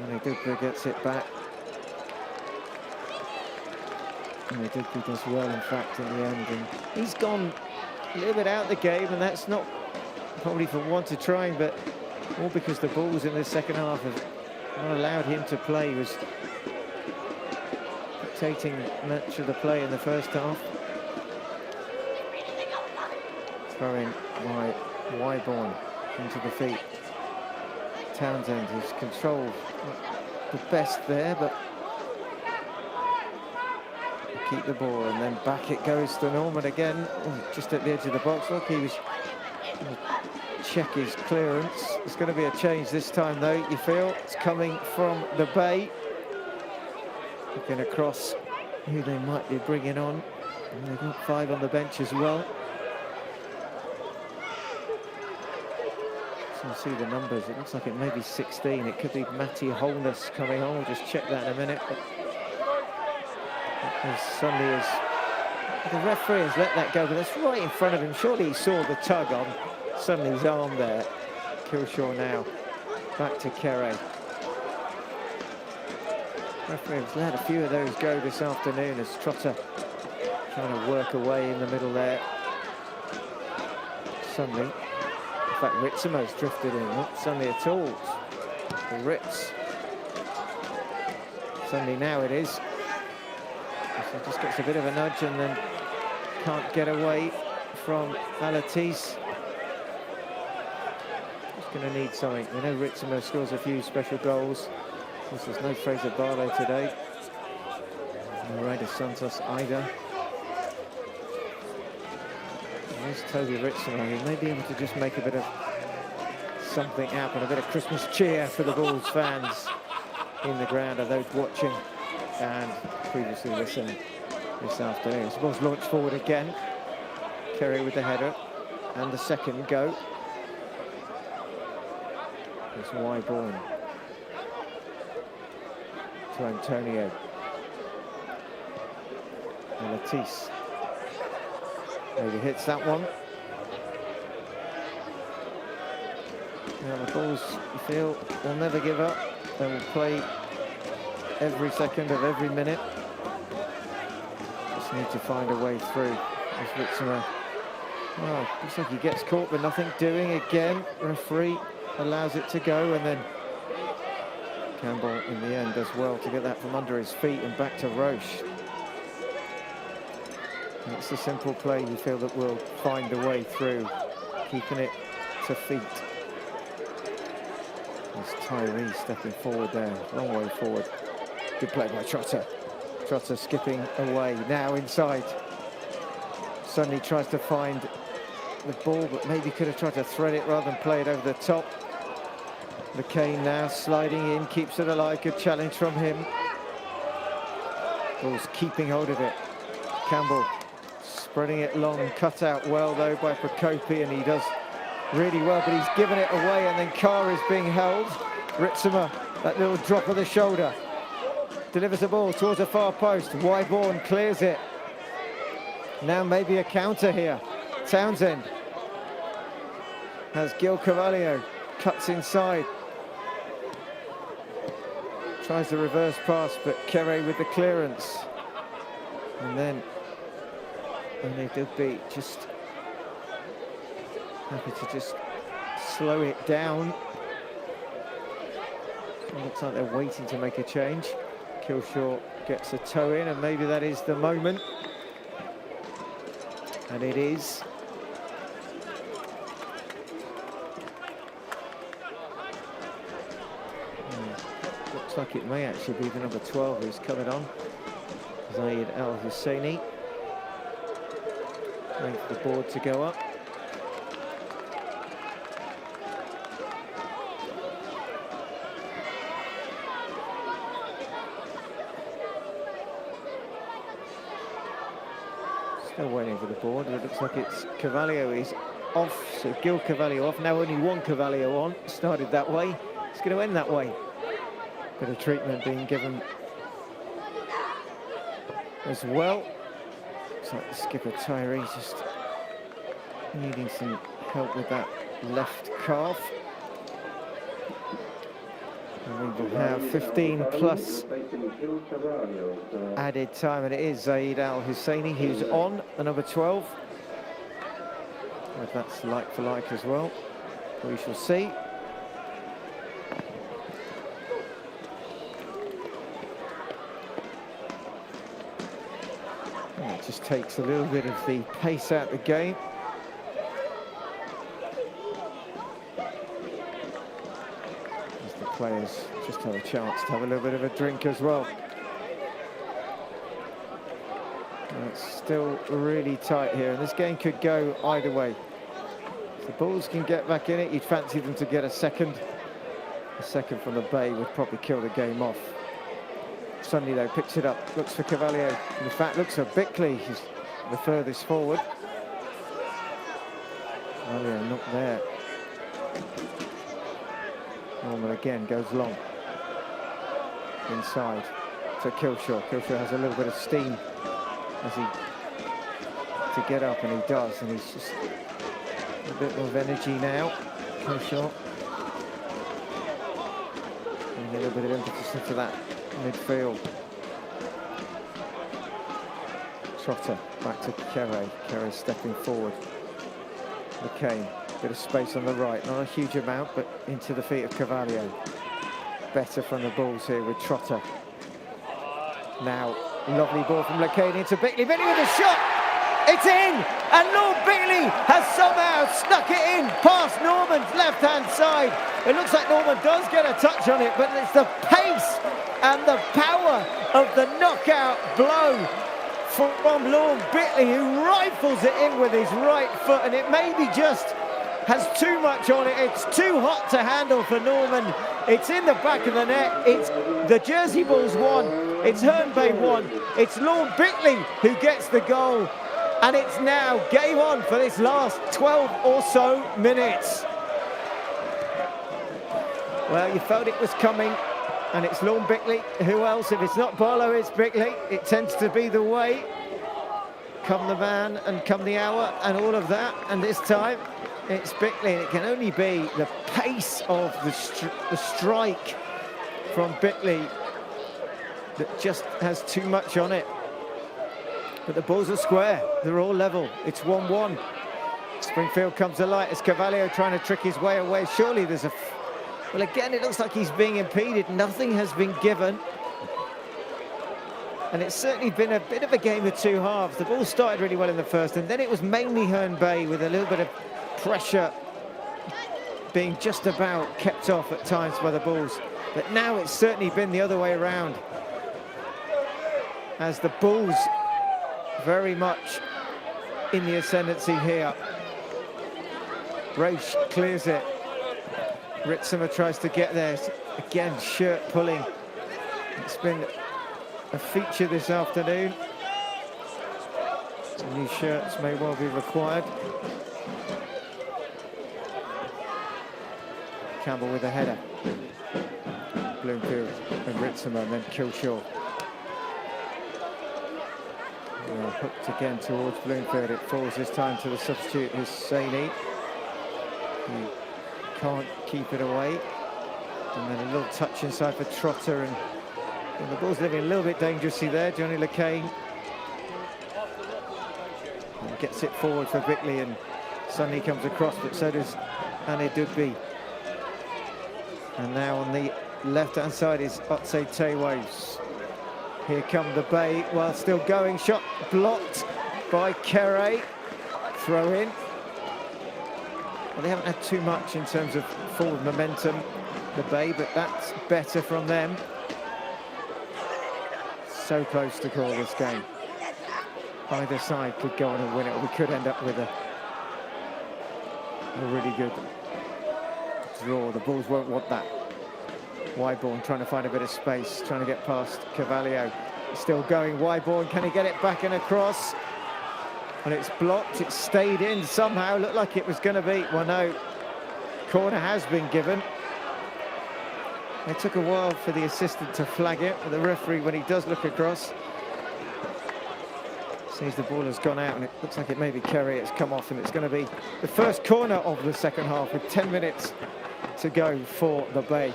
And Digby gets it back. And Digby does well, in fact, in the end. And he's gone a little bit out the game, and that's not probably for want of trying, but more because the Bulls in the second half have not allowed him to play. He was dictating much of the play in the first half. Throwing by Wyborn into the feet. Townsend, who's controlled the best there, but keep the ball, and then back it goes to Norman again. Just at the edge of the box. Look, he was going to check his clearance. There's going to be a change this time, though, you feel. It's coming from the Bay. Looking across who they might be bringing on. And they've got 5 on the bench as well. So you see the numbers. It looks like it may be 16. It could be Matty Holness coming on. We'll just check that in a minute. But as suddenly as the referee has let that go, but that's right in front of him. Surely he saw the tug on Suddenly's arm there. Kilshaw now back to Herne. Referee has let a few of those go this afternoon as Trotter trying to work away in the middle there. Suddenly, in fact, Ritzema's drifted in, not suddenly at all. The Ritz. Suddenly now it is. So just gets a bit of a nudge and then can't get away from Alatis. Just going to need something. We know Ritzema scores a few special goals. Of course, there's no Fraser Barlow today. Right, Santos either. There's Toby Ritson. He may be able to just make a bit of something happen, a bit of Christmas cheer for the Bulls fans in the ground, and those watching and previously listening this afternoon. So Bulls launch forward again. Kerry with the header and the second go. It's Wyborn to Antonio. And Latisse maybe hits that one. Now the Bulls, you feel, will never give up. They will play every second of every minute. Just need to find a way through. As Ritzinger, well, looks like he gets caught but nothing doing again. Referee allows it to go, and then Campbell in the end does well to get that from under his feet and back to Roche. And it's a simple play you feel that will find a way through, keeping it to feet. There's Tyree stepping forward there, long way forward. Good play by Trotter. Trotter skipping away, now inside. Suddenly tries to find the ball, but maybe could have tried to thread it rather than play it over the top. McCain now sliding in, keeps it alive, good challenge from him. Ball's keeping hold of it. Campbell spreading it long, cut out well though by Prokopi, and he does really well, but he's given it away, and then Carr is being held. Ritzinger, that little drop of the shoulder, delivers the ball towards the far post. Wyborn clears it. Now maybe a counter here. Townsend has Gil Carvalho, cuts inside. Tries the reverse pass, but Kere with the clearance. And then only Dugby just happy to just slow it down. It looks like they're waiting to make a change. Kilshaw gets a toe in, and maybe that is the moment. And it is. Looks like it may actually be the number 12 who's coming on. Zaid Al Husseini. Waiting for the board to go up. Still waiting for the board. It looks like it's Carvalho is off, so Gil Carvalho off. Now only one Carvalho on. Started that way. It's going to end that way. Bit of treatment being given as well. Looks like the skipper Tyree just needing some help with that left calf. And we will have 15 plus added time, and it is Zaid Al Husseini who's on, the number 12. If that's like for like as well, we shall see. It just takes a little bit of the pace out of the game. As the players just have a chance to have a little bit of a drink as well. And it's still really tight here, and this game could go either way. If the Bulls can get back in it, you'd fancy them to get a second. A second from the Bay would probably kill the game off. Suddenly though, picks it up, looks for Carvalho. In fact, looks for Bickley, who's the furthest forward. Carvalho not there. Norman again goes long. Inside to Kilshaw. Kilshaw has a little bit of steam as he to get up, and he does, and he's just a bit more of energy now. Kilshaw. And a little bit of impetus into that midfield. Trotter back to Kere. Kere stepping forward. McCain, bit of space on the right, not a huge amount, but into the feet of Carvalho. Better from the Bulls here with Trotter. Now, lovely ball from McCain into Bickley. Bickley with a shot! It's in, and Lord Bickley has somehow snuck it in past Norman's left-hand side. It looks like Norman does get a touch on it, but it's the pace and the power of the knockout blow from Lord Bickley, who rifles it in with his right foot, and it maybe just has too much on it. It's too hot to handle for Norman. It's in the back of the net. It's the Jersey Bulls 1. It's Herne Bay 1. It's Lord Bickley who gets the goal. And it's now game on for this last 12 or so minutes. Well, you felt it was coming, and it's Lord Bickley. Who else? If it's not Barlow, it's Bickley. It tends to be the way. Come the man and come the hour and all of that. And this time, it's Bickley, and it can only be the pace of the strike from Bickley that just has too much on it. But the balls are square, they're all level. It's 1-1. Springfield comes alight as Carvalho trying to trick his way away. Surely there's a... Well, again, it looks like he's being impeded. Nothing has been given. And it's certainly been a bit of a game of two halves. The ball started really well in the first, and then it was mainly Herne Bay with a little bit of pressure being just about kept off at times by the Bulls. But now it's certainly been the other way around, as the Bulls very much in the ascendancy here. Roche clears it. Ritzema tries to get there. Again, shirt pulling. It's been a feature this afternoon. Some new shirts may well be required. Campbell with a header. Bloomfield and Ritzema, and then Kilshaw. Hooked again towards Bloomfield. It falls this time to the substitute, Husseini. He can't keep it away. And then a little touch inside for Trotter, and the ball's living a little bit dangerously there. Johnny LeCain gets it forward for Bickley, and suddenly comes across, but so does Anne Dugby. And now on the left-hand side is Otse Tewos. Here come the Bay while still going. Shot blocked by Kere. Throw in. Well, they haven't had too much in terms of forward momentum, the Bay, but that's better from them. So close to call this game. Either side could go on and win it, or we could end up with a really good draw. The Bulls won't want that. Wyborn trying to find a bit of space, trying to get past Carvalho. Still going, Wyborn, can he get it back and across? And it's blocked, it stayed in somehow. Looked like it was going to be, well no, corner has been given. It took a while for the assistant to flag it, but the referee, when he does look across, sees the ball has gone out, and it looks like it may be Kerry. It's come off, and it's going to be the first corner of the second half with 10 minutes to go for the Bay.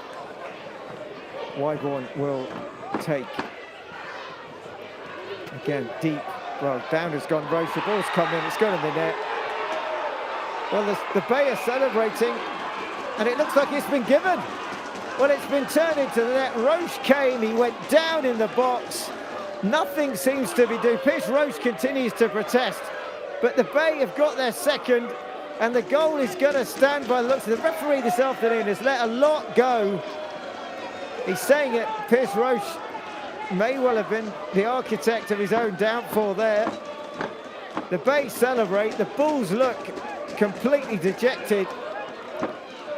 Wyborn will take. Again, deep. Well, down has gone Roche. The ball's come in. It's gone in the net. Well, the Bay are celebrating, and it looks like it's been given. Well, it's been turned into the net. Roche came. He went down in the box. Nothing seems to be due. Pierce Roche continues to protest, but the Bay have got their second, and the goal is going to stand by the looks of the referee this afternoon. Has let a lot go. He's saying it. Pierce Roche may well have been the architect of his own downfall there. The Bay celebrate. The Bulls look completely dejected.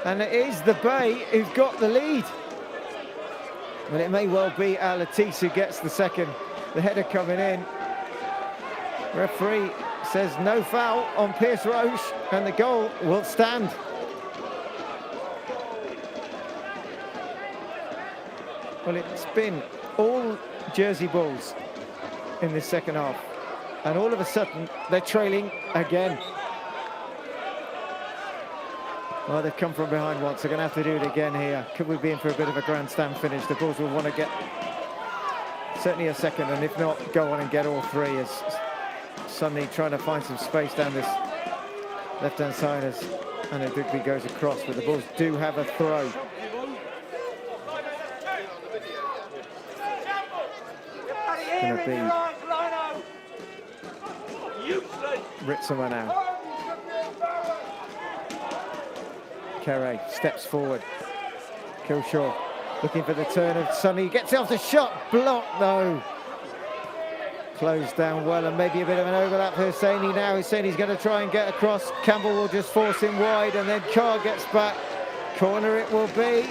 And it is the Bay who've got the lead. But it may well be Al-Atis who gets the second. The header coming in. Referee says no foul on Pierce Roche, and the goal will stand. Well, it's been all Jersey Bulls in this second half, and all of a sudden they're trailing again. Well, they've come from behind once. They're going to have to do it again here. Could we be in for a bit of a grandstand finish? The Bulls will want to get certainly a second, and if not, go on and get all three, as Sunny trying to find some space down this left-hand side as Anna Digby goes across, but the Bulls do have a throw. It's going to be Ritzemer now. Kerre steps forward. Kilshaw looking for the turn of Sonny. Gets off the shot. Blocked though. Closed down well, and maybe a bit of an overlap for Hosseini now. Hosseini's going to try and get across. Campbell will just force him wide, and then Carr gets back. Corner it will be.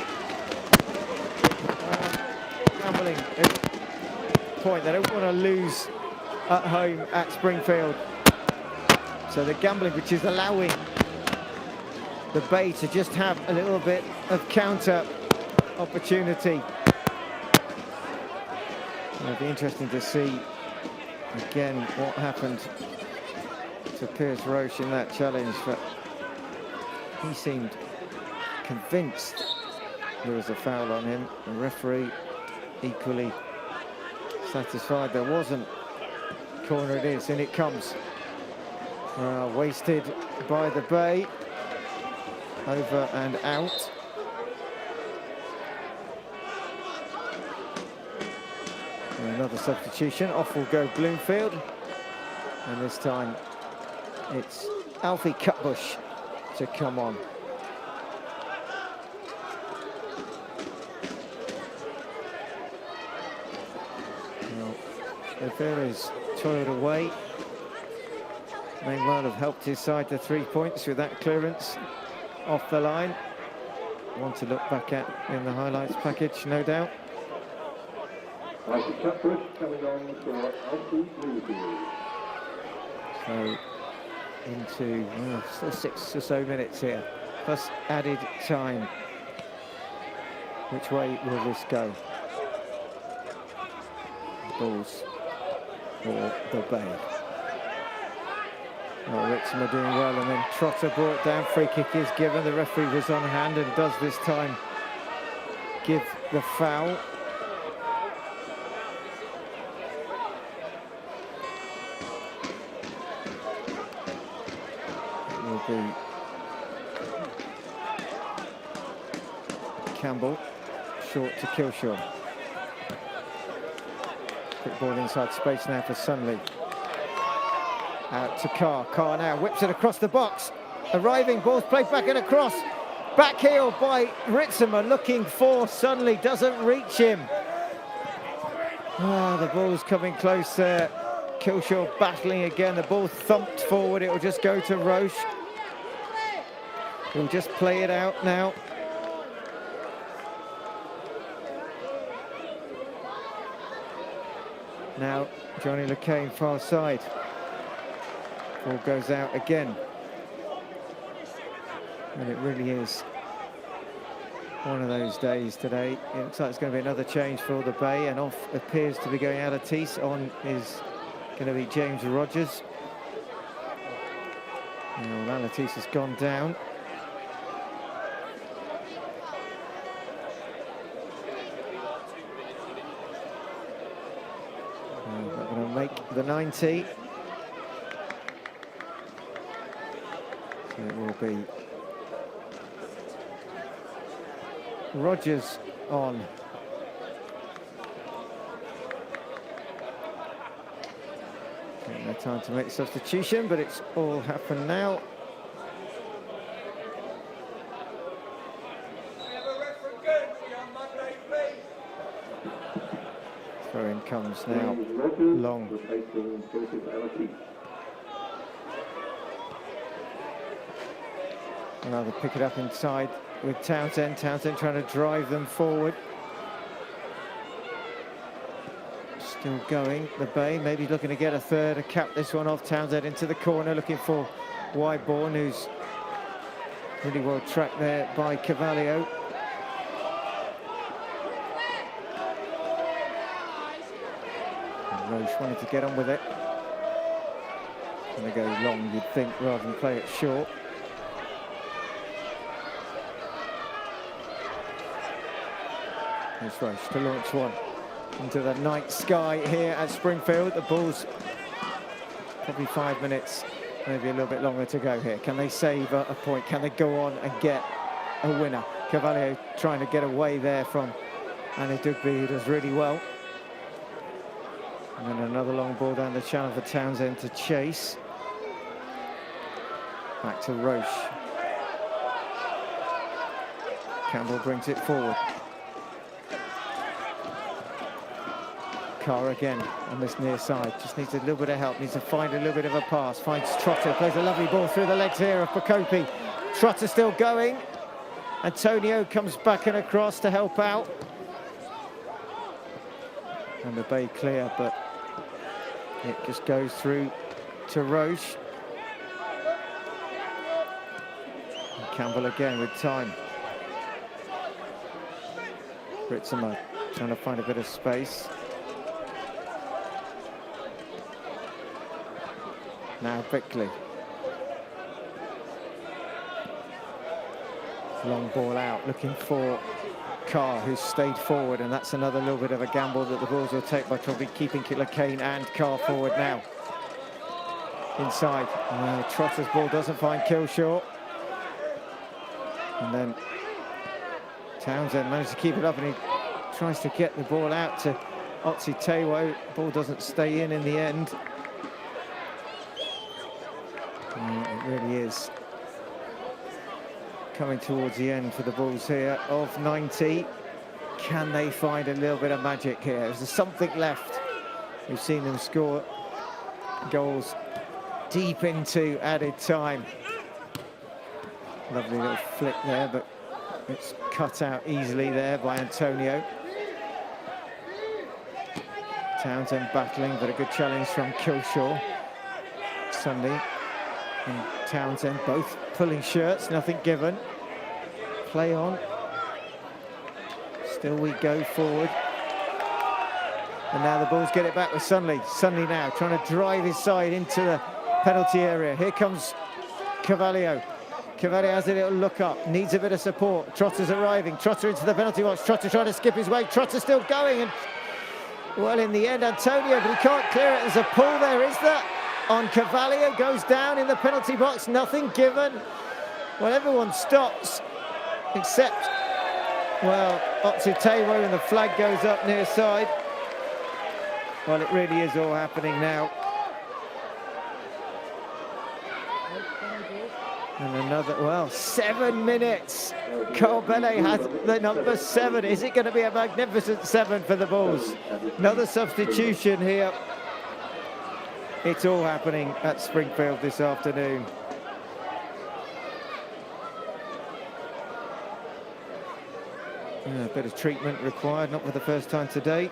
Gambling point. They don't want to lose at home at Springfield. So the gambling, which is allowing the Bay to just have a little bit of counter opportunity. It'll be interesting to see again what happened to Pierce Roche in that challenge, but he seemed convinced there was a foul on him. The referee equally satisfied there wasn't. Corner it is, and it comes. Wasted by the Bay. Over and out. And another substitution. Off will go Bloomfield. And this time it's Alfie Cutbush to come on. Well, if there is toiled away. May well have helped his side to 3 points with that clearance off the line. One to look back at in the highlights package, no doubt. Alfie Cutbush coming on for Alfie Bloomfield. So into still 6 or so minutes here, plus added time. Which way will this go? Balls for the Bay. Well, Ritzemer doing well, and then Trotter brought down. Free kick is given. The referee was on hand and does this time give the foul. It will be Campbell, short to Kilshaw. Quick ball inside space now for Sunley. Out to Carr. Carr now whips it across the box. Arriving, ball's played back and across. Back heel by Ritzemer, looking for Sunley, doesn't reach him. The ball's coming close there. Kilshaw battling again. The ball thumped forward. It will just go to Roche. He'll just play it out now. Now Johnny LeCain far side. Ball goes out again. And it really is one of those days today. It looks like it's going to be another change for the Bay, and off appears to be going out of Tees. On is going to be James Rogers. Well, Alatis has gone down. Not going to make the 90. So it will be Rogers on. No time to make the substitution, but it's all happened now. Throw-in comes now. Long. Now they pick it up inside with Townsend. Townsend trying to drive them forward. Still going, the Bay, maybe looking to get a third, to cap this one off. Townsend into the corner, looking for Wyborn, who's really well tracked there by Cavallio. And Roche wanted to get on with it. Going to go long, you'd think, rather than play it short. Here's Roche to launch one into the night sky here at Springfield. The ball's probably 5 minutes, maybe a little bit longer to go here. Can they save a point? Can they go on and get a winner? Cavallio trying to get away there from Anna Dugby, who does really well. And then another long ball down the channel for Townsend to chase. Back to Roche. Campbell brings it forward. Carr again on this near side. Just needs a little bit of help. Needs to find a little bit of a pass. Finds Trotter. Plays a lovely ball through the legs here of Prokopi. Trotter still going. Antonio comes back and across to help out. And the Bay clear, but it just goes through to Roche. And Campbell again with time. Ritzema trying to find a bit of space. Now Bickley. Long ball out, looking for Carr, who's stayed forward, and that's another little bit of a gamble that the Bulls will take by probably keeping Kane and Carr forward now. Inside. Trotter's ball doesn't find Killshaw. And then Townsend managed to keep it up, and he tries to get the ball out to Otsi Tewo. Ball doesn't stay in the end. It really is coming towards the end for the Bulls here of 90. Can they find a little bit of magic here? Is there something left? We've seen them score goals deep into added time. Lovely little flick there, but it's cut out easily there by Antonio. Townsend battling, but a good challenge from Killshaw. Sunday and Townsend both pulling shirts, nothing given. Play on. Still we go forward. And now the Bulls get it back with Sunley. Sunley now trying to drive his side into the penalty area. Here comes Carvalho. Carvalho has a little look up, needs a bit of support. Trotter's arriving. Trotter into the penalty box. Trotter trying to skip his way. Trotter still going. And well, in the end, Antonio, but he can't clear it. There's a pull there, is there? On Carvalho, goes down in the penalty box. Nothing given. Well, everyone stops except, well, Otsi Tewo, and the flag goes up near side. Well, it really is all happening now. And another, well, 7 minutes. Corbele has the number 7. Is it going to be a magnificent 7 for the Bulls? Another substitution here. It's all happening at Springfield this afternoon. A bit of treatment required, not for the first time today.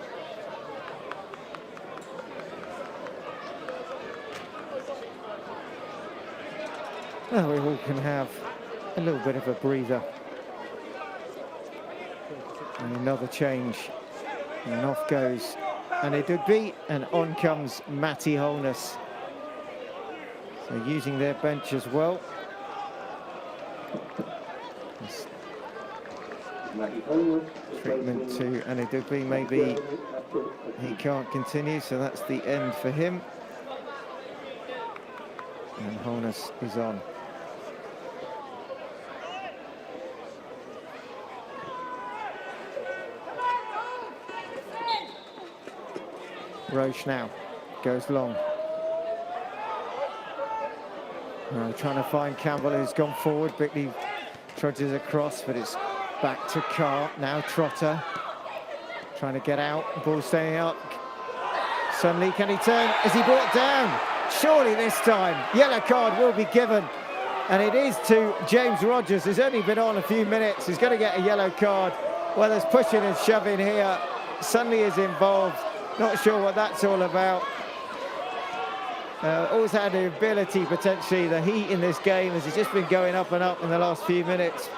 Well, we all can have a little bit of a breather. And another change. And off goes Anidugbi, and on comes Matty Holness. So using their bench as well. Treatment to Anidugbi, maybe he can't continue, so that's the end for him. And Holness is on. Roche now goes long. Trying to find Campbell, who's gone forward. Bickley trudges across, but it's back to Carr. Now Trotter trying to get out. Ball staying up. Suddenly, can he turn? Is he brought down? Surely this time. Yellow card will be given. And it is to James Rogers, who's only been on a few minutes. He's going to get a yellow card. Well, there's pushing and shoving here. Sunley is involved. Not sure what that's all about. Always had the ability, potentially, the heat in this game, as he's just been going up and up in the last few minutes.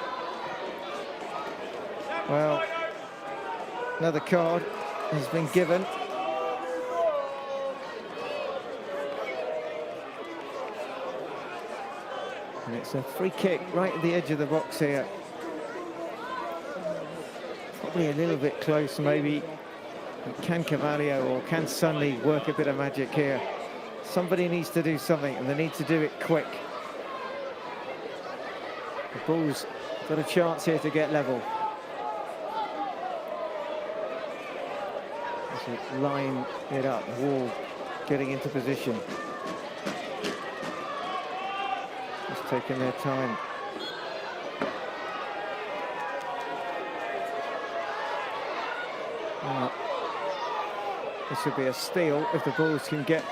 Well, another card has been given. And it's a free kick right at the edge of the box here. Probably a little bit close, maybe. Can Carvalho or can Sunley work a bit of magic here? Somebody needs to do something, and they need to do it quick. The Bulls got a chance here to get level. Line it up, Wall getting into position. Just taking their time. This would be a steal if the Bulls can get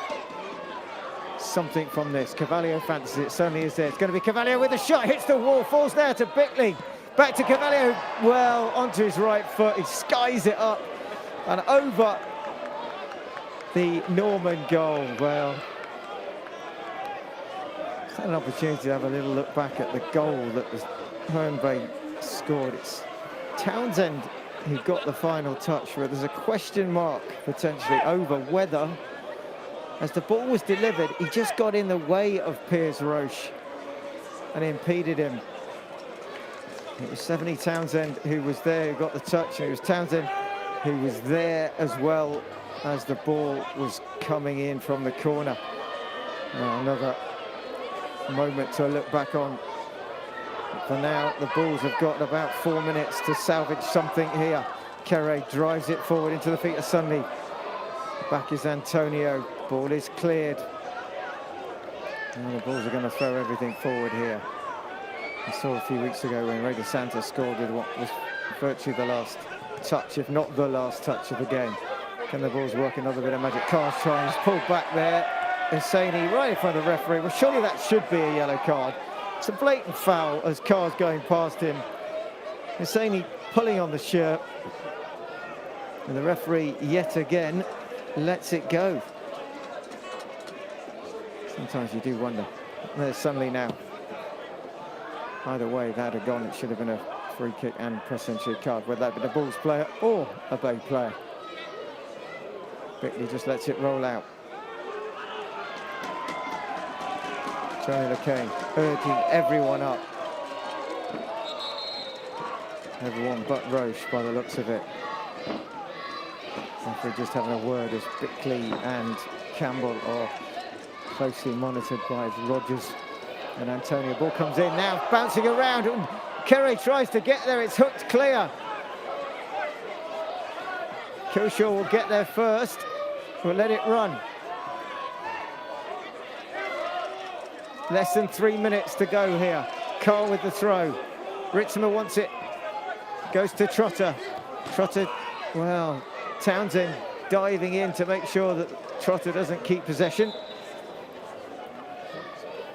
something from this. Cavalier fancies it, certainly is there. It's going to be Cavalier with a shot, hits the wall, falls there to Bickley. Back to Cavalier, well, onto his right foot, he skies it up and over the Norman goal. Well, it's an opportunity to have a little look back at the goal that was Herne scored. It's Townsend who got the final touch, where there's a question mark potentially over whether, as the ball was delivered, he just got in the way of Piers Roche and impeded him. It was Stephanie Townsend who was there, who got the touch, and it was Townsend who was there as well as the ball was coming in from the corner. Another moment to look back on. For now, the Bulls have got about 4 minutes to salvage something here. Kere drives it forward into the feet of Sunley. Back is Antonio. Ball is cleared. And the Bulls are going to throw everything forward here. I saw a few weeks ago when Reggie Santos scored with what was virtually the last touch, if not the last touch of the game. Can the Bulls work another bit of magic? Carr's trying, he's pulled back there. Hosseini right in front of the referee. Well, surely that should be a yellow card. It's a blatant foul as Carr's going past him. Hosseini pulling on the shirt. And the referee, yet again, lets it go. Sometimes you do wonder. There's Sunley now. Either way, if that had gone, it should have been a free kick and press entry card, whether that be the Bulls player or a Bay player. Bickley just lets it roll out. Johnny LeCain urging everyone up. Everyone but Roche by the looks of it. After just having a word as Bickley and Campbell are closely monitored by Rogers and Antonio. Ball comes in now, bouncing around, and Kere tries to get there, it's hooked clear. Kilshaw will get there first, we'll let it run. Less than 3 minutes to go here. Carr with the throw. Ritzema wants it. Goes to Trotter. Trotter, well, Townsend diving in to make sure that Trotter doesn't keep possession.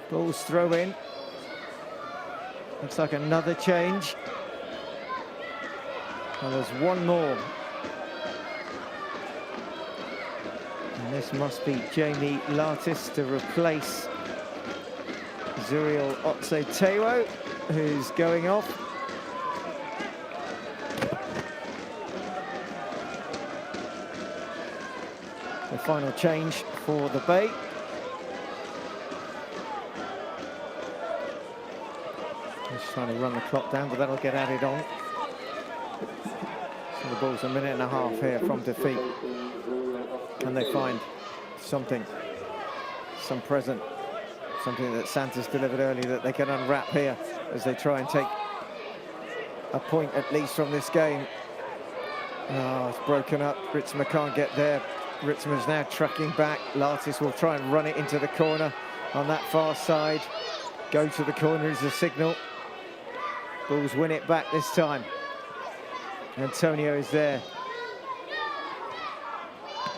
Bulls throw in. Looks like another change. And there's one more. And this must be Jamie Lartis to replace Zuriel Otse-Tewo, who's going off. The final change for the Bay. Just trying to run the clock down, but that'll get added on. So the Bulls a minute and a half here from defeat. Can they find something, some present? Something that Santos delivered early that they can unwrap here as they try and take a point at least from this game. Oh, it's broken up. Ritzema can't get there. Ritzema's now tracking back. Lartis will try and run it into the corner on that far side. Go to the corner is the signal. Bulls win it back this time. Antonio is there.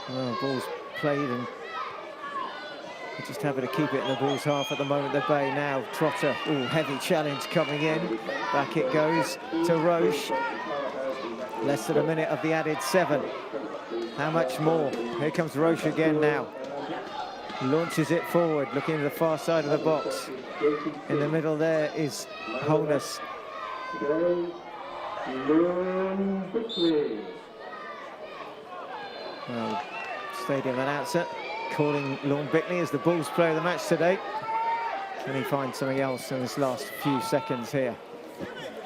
Oh, Bulls played and just happy to keep it in the Bulls' half at the moment. The Bay now. Trotter, ooh, heavy challenge coming in. Back it goes to Roche. Less than a minute of the added 7. How much more? Here comes Roche again now. Launches it forward, looking to the far side of the box. In the middle there is Holness. Well, stadium announcer calling Lorne Bickley as the Bulls player of the match today. Can he find something else in this last few seconds here?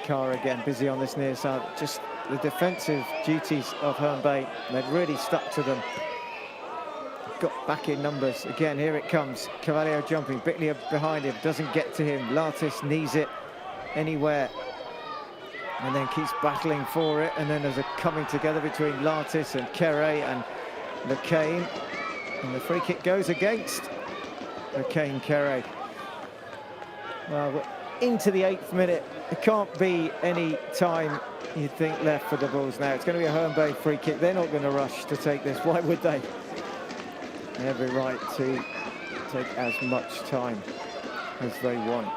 Carr again busy on this near side. Just the defensive duties of Herne Bay, they've really stuck to them. Got back in numbers. Again, here it comes. Cavalier jumping, Bickley behind him, doesn't get to him. Lartis knees it anywhere and then keeps battling for it. And then there's a coming together between Lartis and Kere and LeCain. And the free kick goes against LeCain Kere. Well, we're into the 8th minute. There can't be any time, you'd think, left for the Bulls now. It's going to be a Herne Bay free kick. They're not going to rush to take this. Why would they? They have every right to take as much time as they want.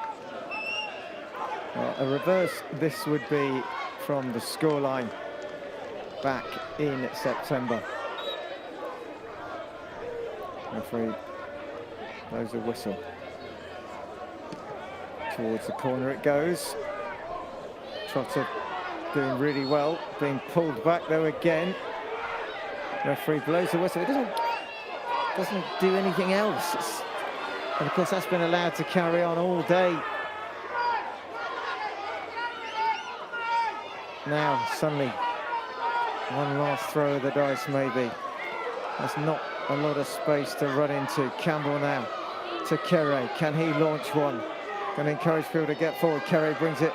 A reverse, this would be from the scoreline back in September. Referee blows a whistle. Towards the corner it goes. Trotter doing really well, being pulled back though again. Referee blows the whistle. It doesn't do anything else. And of course that's been allowed to carry on all day. Now suddenly one last throw of the dice maybe. There's not a lot of space to run into. Campbell now to Kere. Can he launch one? Going to encourage people to get forward. Kere brings it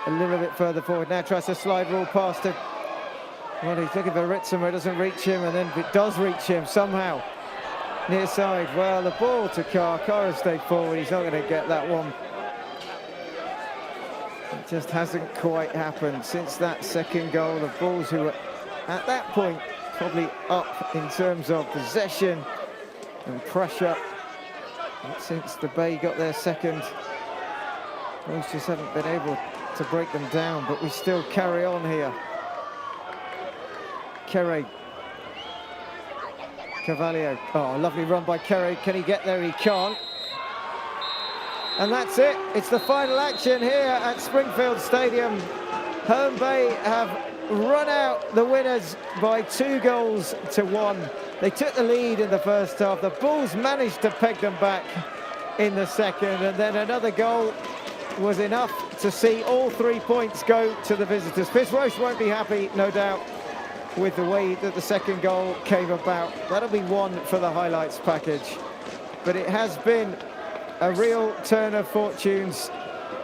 a little bit further forward. Now tries to slide rule past him. Well, he's looking for Ritzemer. It doesn't reach him, and then it does reach him somehow. Near side. Well, the ball to Carr. Carr has stayed forward. He's not going to get that one. It just hasn't quite happened since that second goal. The Bulls, who were at that point probably up in terms of possession and pressure, but since the Bay got their second, Bulls just haven't been able to break them down, but we still carry on here. Kere. Cavalier. Oh, a lovely run by Kere. Can he get there? He can't. And that's it. It's the final action here at Springfield Stadium. Herne Bay have run out the winners by 2-1. They took the lead in the first half. The Bulls managed to peg them back in the second, and then another goal was enough to see all 3 points go to the visitors. Fitzroche won't be happy, no doubt, with the way that the second goal came about. That'll be one for the highlights package. But it has been a real turn of fortunes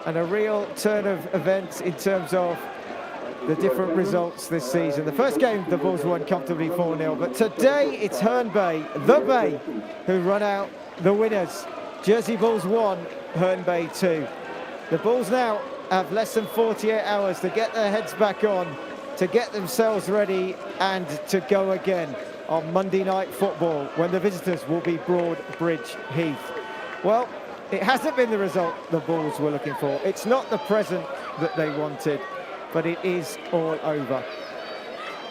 and a real turn of events in terms of the different results this season. The first game, the Bulls won comfortably 4-0, but today it's Herne Bay, the Bay, who run out the winners. Jersey Bulls 1, Herne Bay 2. The Bulls now have less than 48 hours to get their heads back on, to get themselves ready and to go again on Monday Night Football when the visitors will be Broadbridge Heath. Well, it hasn't been the result the Bulls were looking for. It's not the present that they wanted, but it is all over.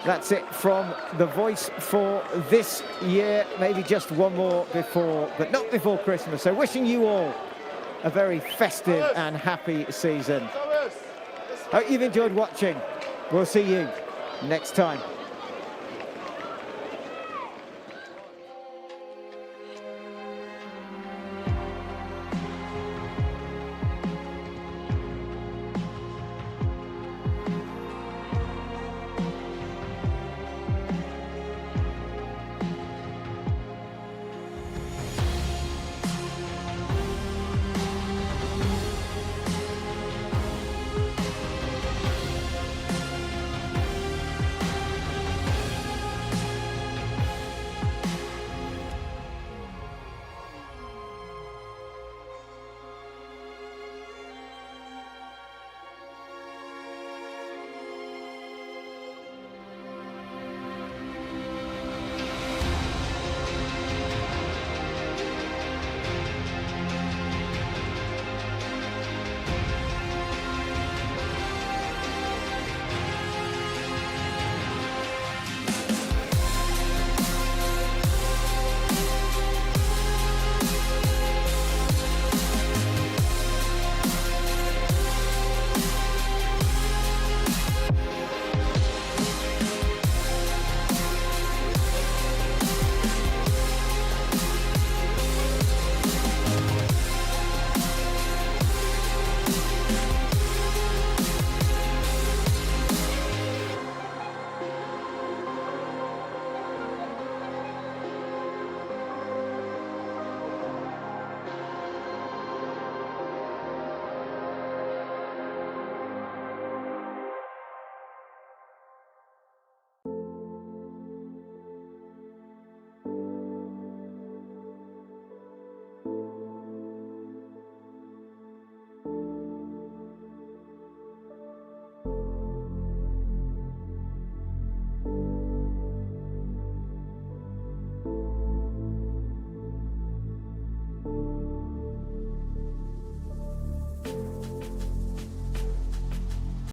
That's it from The Voice for this year. Maybe just one more before, but not before Christmas. So wishing you all a very festive and happy season. Hope you've enjoyed watching. We'll see you next time.